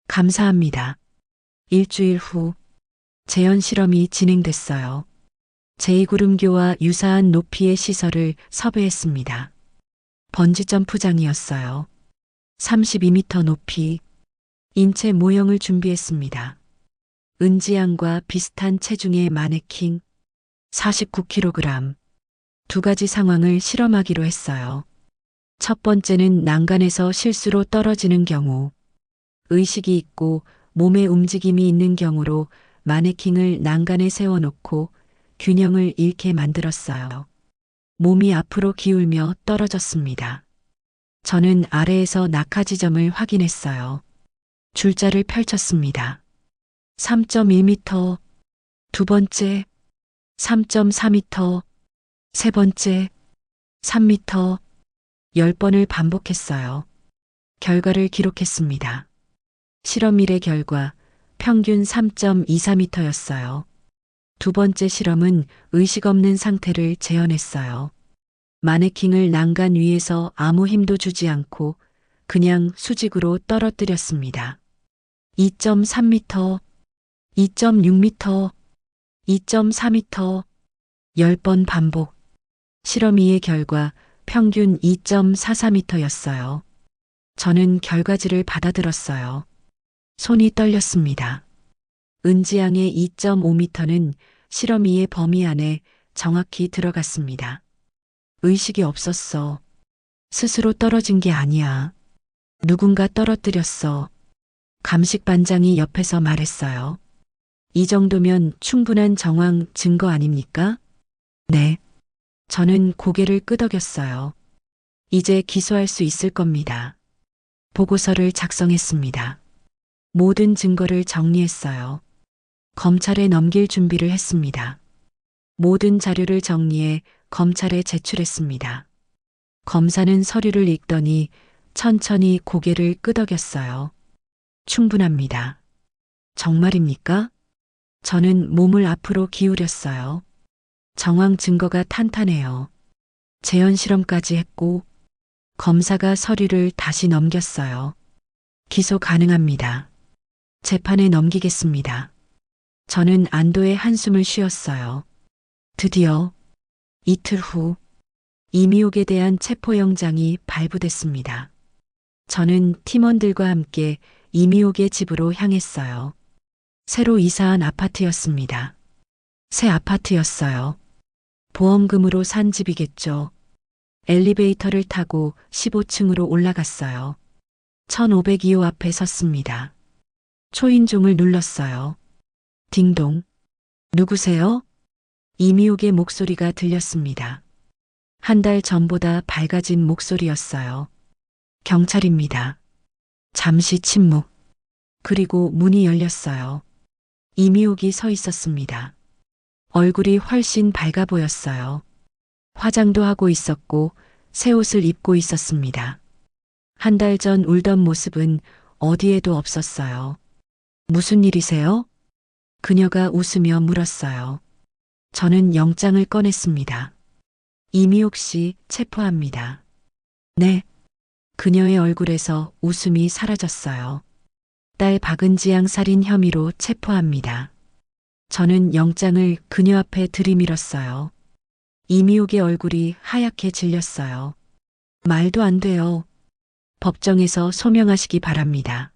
[SPEAKER 2] 감사합니다. 일주일 후 재현 실험이 진행됐어요. 제2구름교와 유사한 높이의 시설을 섭외했습니다. 번지점프장이었어요. 32m 높이. 인체 모형을 준비했습니다. 은지양과 비슷한 체중의 마네킹. 49kg. 두 가지 상황을 실험하기로 했어요. 첫 번째는 난간에서 실수로 떨어지는 경우, 의식이 있고 몸에 움직임이 있는 경우로 마네킹을 난간에 세워놓고 균형을 잃게 만들었어요. 몸이 앞으로 기울며 떨어졌습니다. 저는 아래에서 낙하 지점을 확인했어요. 줄자를 펼쳤습니다. 3.1m, 두 번째, 3.4m, 세 번째, 3m, 10번을 반복했어요. 결과를 기록했습니다. 실험일의 결과 평균 3.24m였어요. 두 번째 실험은 의식 없는 상태를 재현했어요. 마네킹을 난간 위에서 아무 힘도 주지 않고 그냥 수직으로 떨어뜨렸습니다. 2.3m, 2.6m, 2.4m, 10번 반복. 실험 2의 결과 평균 2.44m였어요. 저는 결과지를 받아들었어요. 손이 떨렸습니다. 은지양의 2.5m는 실험 2의 범위 안에 정확히 들어갔습니다. 의식이 없었어. 스스로 떨어진 게 아니야. 누군가 떨어뜨렸어. 감식 반장이 옆에서 말했어요. 이 정도면 충분한 정황 증거 아닙니까? 네. 저는 고개를 끄덕였어요. 이제 기소할 수 있을 겁니다. 보고서를 작성했습니다. 모든 증거를 정리했어요. 검찰에 넘길 준비를 했습니다. 모든 자료를 정리해 검찰에 제출했습니다. 검사는 서류를 읽더니 천천히 고개를 끄덕였어요. 충분합니다. 정말입니까? 저는 몸을 앞으로 기울였어요. 정황 증거가 탄탄해요. 재현 실험까지 했고 검사가 서류를 다시 넘겼어요. 기소 가능합니다. 재판에 넘기겠습니다. 저는 안도의 한숨을 쉬었어요. 드디어 이틀 후 이미옥에 대한 체포영장이 발부됐습니다. 저는 팀원들과 함께 이미옥의 집으로 향했어요. 새로 이사한 아파트였습니다. 새 아파트였어요. 보험금으로 산 집이겠죠. 엘리베이터를 타고 15층으로 올라갔어요. 1502호 앞에 섰습니다. 초인종을 눌렀어요. 딩동. 누구세요? 이미옥의 목소리가 들렸습니다. 한 달 전보다 밝아진 목소리였어요. 경찰입니다. 잠시 침묵. 그리고 문이 열렸어요. 이미옥이 서 있었습니다. 얼굴이 훨씬 밝아 보였어요. 화장도 하고 있었고 새 옷을 입고 있었습니다. 한 달 전 울던 모습은 어디에도 없었어요. 무슨 일이세요? 그녀가 웃으며 물었어요. 저는 영장을 꺼냈습니다. 이미옥 씨 체포합니다. 네. 그녀의 얼굴에서 웃음이 사라졌어요. 딸 박은지 양 살인 혐의로 체포합니다. 저는 영장을 그녀 앞에 들이밀었어요. 이미옥의 얼굴이 하얗게 질렸어요. 말도 안 돼요. 법정에서 소명하시기 바랍니다.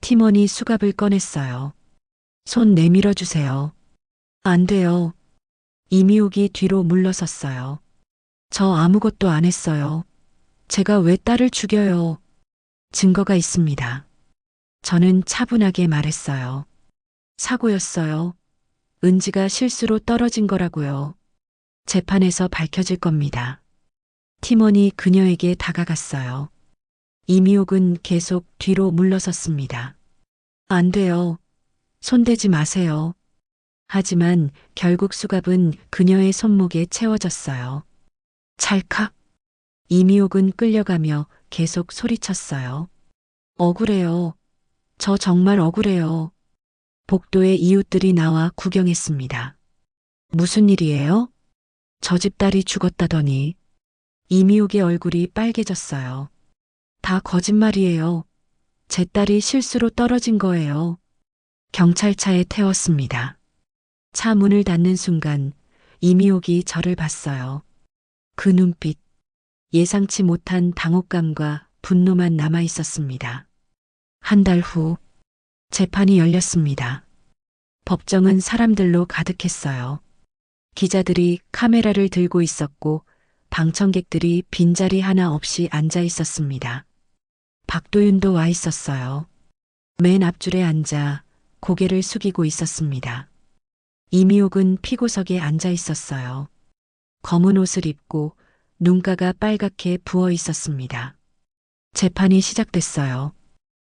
[SPEAKER 2] 팀원이 수갑을 꺼냈어요. 손 내밀어 주세요. 안 돼요. 이미옥이 뒤로 물러섰어요. 저 아무것도 안 했어요. 제가 왜 딸을 죽여요? 증거가 있습니다. 저는 차분하게 말했어요. 사고였어요. 은지가 실수로 떨어진 거라고요. 재판에서 밝혀질 겁니다. 팀원이 그녀에게 다가갔어요. 이미옥은 계속 뒤로 물러섰습니다. 안 돼요. 손대지 마세요. 하지만 결국 수갑은 그녀의 손목에 채워졌어요. 찰칵. 이미옥은 끌려가며 계속 소리쳤어요. 억울해요. 저 정말 억울해요. 복도에 이웃들이 나와 구경했습니다. 무슨 일이에요? 저 집 딸이 죽었다더니. 이미옥의 얼굴이 빨개졌어요. 다 거짓말이에요. 제 딸이 실수로 떨어진 거예요. 경찰차에 태웠습니다. 차 문을 닫는 순간 이미옥이 저를 봤어요. 그 눈빛, 예상치 못한 당혹감과 분노만 남아 있었습니다. 한 달 후, 재판이 열렸습니다. 법정은 사람들로 가득했어요. 기자들이 카메라를 들고 있었고, 방청객들이 빈자리 하나 없이 앉아 있었습니다. 박도윤도 와 있었어요. 맨 앞줄에 앉아 고개를 숙이고 있었습니다. 이미옥은 피고석에 앉아 있었어요. 검은 옷을 입고 눈가가 빨갛게 부어 있었습니다. 재판이 시작됐어요.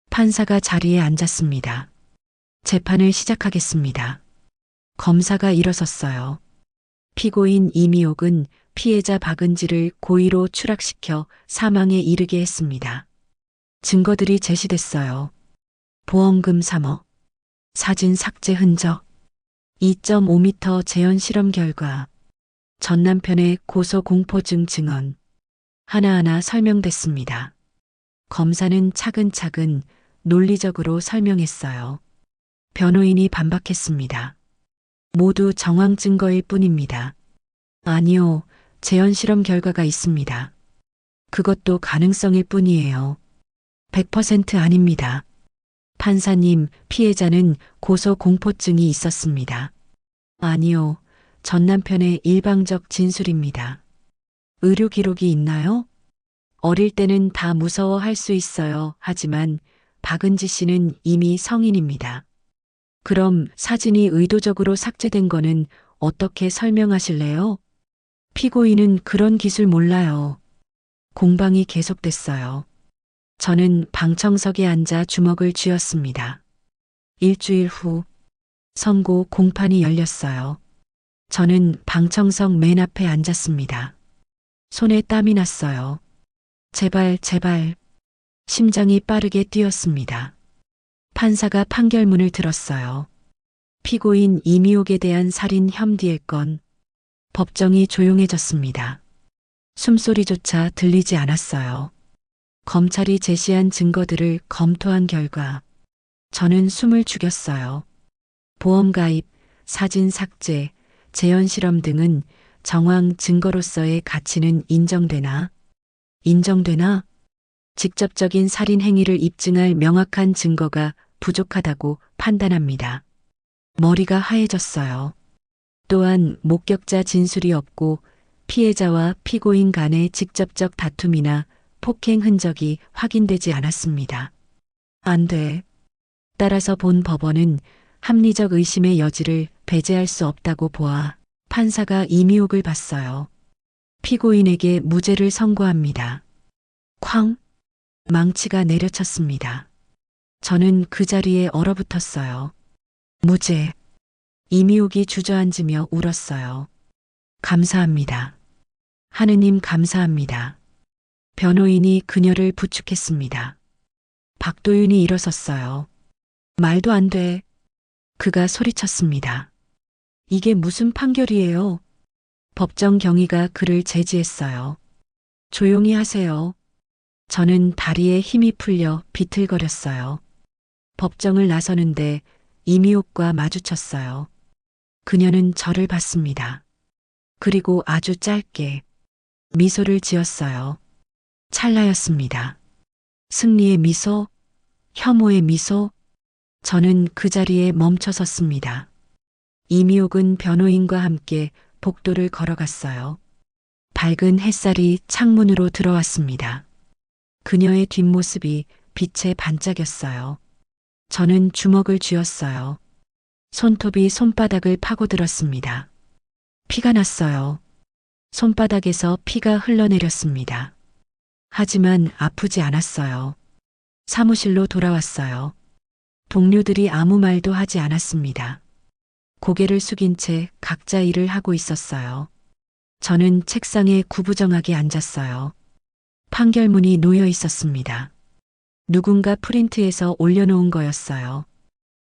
[SPEAKER 2] 판사가 자리에 앉았습니다. 재판을 시작하겠습니다. 검사가 일어섰어요. 피고인 이미옥은 피해자 박은지를 고의로 추락시켜 사망에 이르게 했습니다. 증거들이 제시됐어요. 보험금 3억, 사진 삭제 흔적, 2.5m 재현 실험 결과, 전 남편의 고소 공포증 증언, 하나하나 설명됐습니다. 검사는 차근차근 논리적으로 설명했어요. 변호인이 반박했습니다. 모두 정황 증거일 뿐입니다. 아니요, 재현 실험 결과가 있습니다. 그것도 가능성일 뿐이에요. 100% 아닙니다. 판사님, 피해자는 고소 공포증이 있었습니다. 아니요, 전 남편의 일방적 진술입니다. 의료 기록이 있나요? 어릴 때는 다 무서워할 수 있어요. 하지만 박은지 씨는 이미 성인입니다. 그럼 사진이 의도적으로 삭제된 거는 어떻게 설명하실래요? 피고인은 그런 기술 몰라요. 공방이 계속됐어요. 저는 방청석에 앉아 주먹을 쥐었습니다. 일주일 후 선고 공판이 열렸어요. 저는 방청석 맨 앞에 앉았습니다. 손에 땀이 났어요. 제발, 제발. 심장이 빠르게 뛰었습니다. 판사가 판결문을 들었어요. 피고인 이미옥에 대한 살인 혐의의 건. 법정이 조용해졌습니다. 숨소리조차 들리지 않았어요. 검찰이 제시한 증거들을 검토한 결과 저는 숨을 죽였어요. 보험 가입, 사진 삭제, 재현 실험 등은 정황 증거로서의 가치는 인정되나? 직접적인 살인 행위를 입증할 명확한 증거가 부족하다고 판단합니다. 머리가 하얘졌어요. 또한 목격자 진술이 없고 피해자와 피고인 간의 직접적 다툼이나 폭행 흔적이 확인되지 않았습니다. 안 돼. 따라서 본 법원은 합리적 의심의 여지를 배제할 수 없다고 보아 판사가 이미옥을 봤어요. 피고인에게 무죄를 선고합니다. 쾅! 망치가 내려쳤습니다. 저는 그 자리에 얼어붙었어요. 무죄. 이미옥이 주저앉으며 울었어요. 감사합니다. 하느님 감사합니다. 변호인이 그녀를 부축했습니다. 박도윤이 일어섰어요. 말도 안 돼. 그가 소리쳤습니다. 이게 무슨 판결이에요? 법정 경위가 그를 제지했어요. 조용히 하세요. 저는 다리에 힘이 풀려 비틀거렸어요. 법정을 나서는데 이미옥과 마주쳤어요. 그녀는 저를 봤습니다. 그리고 아주 짧게 미소를 지었어요. 찰나였습니다. 승리의 미소, 혐오의 미소, 저는 그 자리에 멈춰 섰습니다. 이미옥은 변호인과 함께 복도를 걸어갔어요. 밝은 햇살이 창문으로 들어왔습니다. 그녀의 뒷모습이 빛에 반짝였어요. 저는 주먹을 쥐었어요. 손톱이 손바닥을 파고들었습니다. 피가 났어요. 손바닥에서 피가 흘러내렸습니다. 하지만 아프지 않았어요. 사무실로 돌아왔어요. 동료들이 아무 말도 하지 않았습니다. 고개를 숙인 채 각자 일을 하고 있었어요. 저는 책상에 구부정하게 앉았어요. 판결문이 놓여 있었습니다. 누군가 프린트해서 올려놓은 거였어요.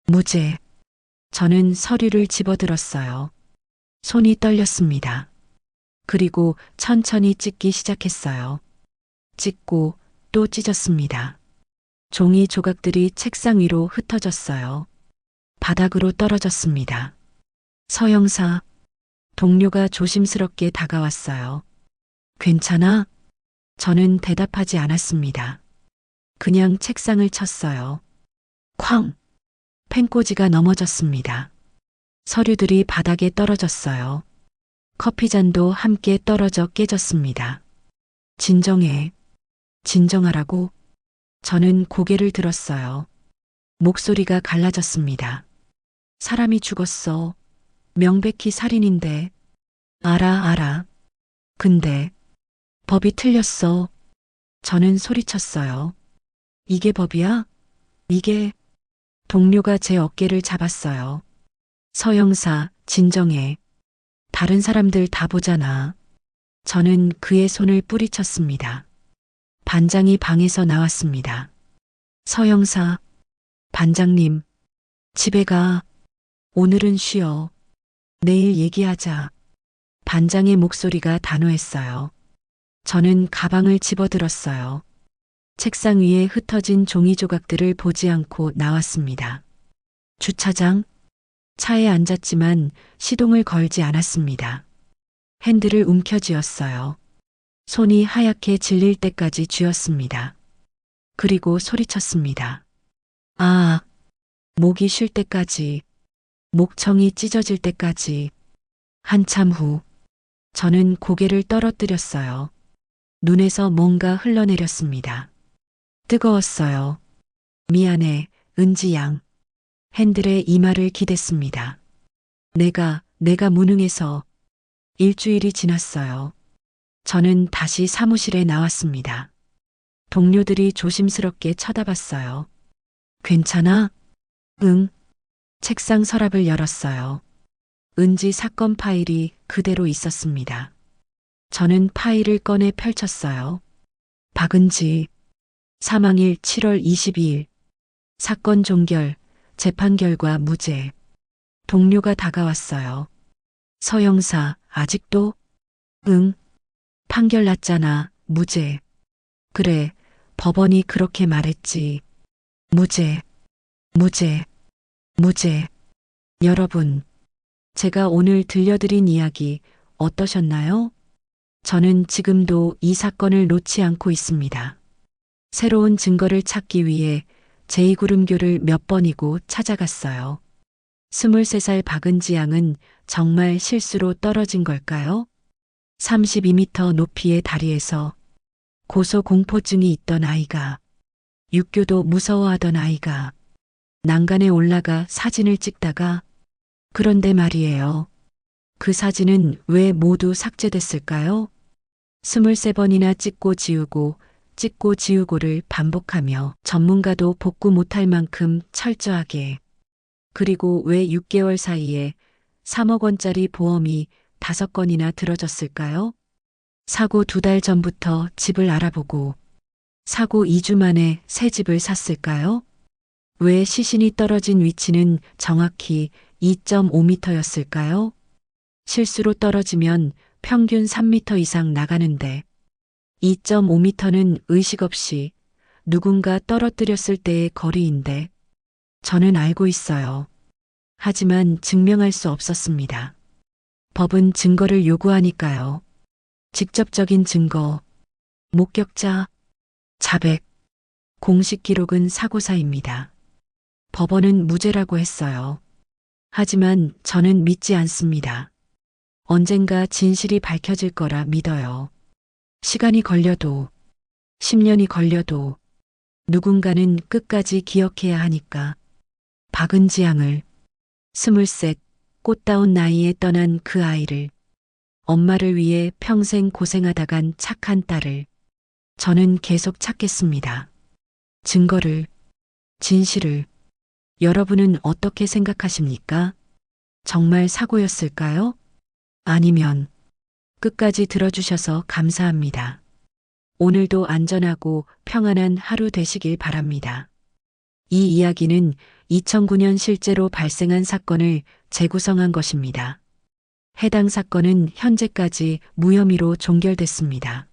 [SPEAKER 2] 무죄. 저는 서류를 집어들었어요. 손이 떨렸습니다. 그리고 천천히 찢기 시작했어요. 찢고 또 찢었습니다. 종이 조각들이 책상 위로 흩어졌어요. 바닥으로 떨어졌습니다. 서 형사, 동료가 조심스럽게 다가왔어요. 괜찮아? 저는 대답하지 않았습니다. 그냥 책상을 쳤어요. 쾅! 펜꽂이가 넘어졌습니다. 서류들이 바닥에 떨어졌어요. 커피잔도 함께 떨어져 깨졌습니다. 진정해. 진정하라고. 저는 고개를 들었어요. 목소리가 갈라졌습니다. 사람이 죽었어. 명백히 살인인데. 알아. 근데 법이 틀렸어. 저는 소리쳤어요. 이게 법이야? 이게. 동료가 제 어깨를 잡았어요. 서 형사, 진정해. 다른 사람들 다 보잖아. 저는 그의 손을 뿌리쳤습니다. 반장이 방에서 나왔습니다. 서 형사, 반장님, 집에 가. 오늘은 쉬어. 내일 얘기하자. 반장의 목소리가 단호했어요. 저는 가방을 집어들었어요. 책상 위에 흩어진 종이 조각들을 보지 않고 나왔습니다. 주차장, 차에 앉았지만 시동을 걸지 않았습니다. 핸들을 움켜쥐었어요. 손이 하얗게 질릴 때까지 쥐었습니다. 그리고 소리쳤습니다. 아, 목이 쉴 때까지, 목청이 찢어질 때까지. 한참 후, 저는 고개를 떨어뜨렸어요. 눈에서 뭔가 흘러내렸습니다. 뜨거웠어요. 미안해, 은지 양. 핸들에 이마를 기댔습니다. 내가 무능해서. 일주일이 지났어요. 저는 다시 사무실에 나왔습니다. 동료들이 조심스럽게 쳐다봤어요. 괜찮아? 응. 책상 서랍을 열었어요. 은지 사건 파일이 그대로 있었습니다. 저는 파일을 꺼내 펼쳤어요. 박은지, 사망일 7월 22일, 사건 종결, 재판 결과 무죄. 동료가 다가왔어요. 서 형사, 아직도? 응. 판결 났잖아, 무죄. 그래, 법원이 그렇게 말했지. 무죄, 무죄, 무죄. 여러분, 제가 오늘 들려드린 이야기 어떠셨나요? 저는 지금도 이 사건을 놓지 않고 있습니다. 새로운 증거를 찾기 위해 제2구름교를 몇 번이고 찾아갔어요. 23살 박은지 양은 정말 실수로 떨어진 걸까요? 32m 높이의 다리에서 고소공포증이 있던 아이가, 육교도 무서워하던 아이가 난간에 올라가 사진을 찍다가, 그런데 말이에요. 그 사진은 왜 모두 삭제됐을까요? 23번이나 찍고 지우고를 반복하며 전문가도 복구 못할 만큼 철저하게. 그리고 왜 6개월 사이에 3억 원짜리 보험이 5건이나 들어졌을까요? 사고 2달 전부터 집을 알아보고 사고 2주 만에 새 집을 샀을까요? 왜 시신이 떨어진 위치는 정확히 2.5m였을까요? 실수로 떨어지면 평균 3m 이상 나가는데 2.5m는 의식 없이 누군가 떨어뜨렸을 때의 거리인데 저는 알고 있어요. 하지만 증명할 수 없었습니다. 법은 증거를 요구하니까요. 직접적인 증거, 목격자, 자백, 공식 기록은 사고사입니다. 법원은 무죄라고 했어요. 하지만 저는 믿지 않습니다. 언젠가 진실이 밝혀질 거라 믿어요. 시간이 걸려도, 10년이 걸려도 누군가는 끝까지 기억해야 하니까. 박은지 양을 23 꽃다운 나이에 떠난 그 아이를, 엄마를 위해 평생 고생하다간 착한 딸을 저는 계속 찾겠습니다. 증거를, 진실을. 여러분은 어떻게 생각하십니까? 정말 사고였을까요? 아니면 끝까지 들어주셔서 감사합니다. 오늘도 안전하고 평안한 하루 되시길 바랍니다. 이 이야기는 2009년 실제로 발생한 사건을 재구성한 것입니다. 해당 사건은 현재까지 무혐의로 종결됐습니다.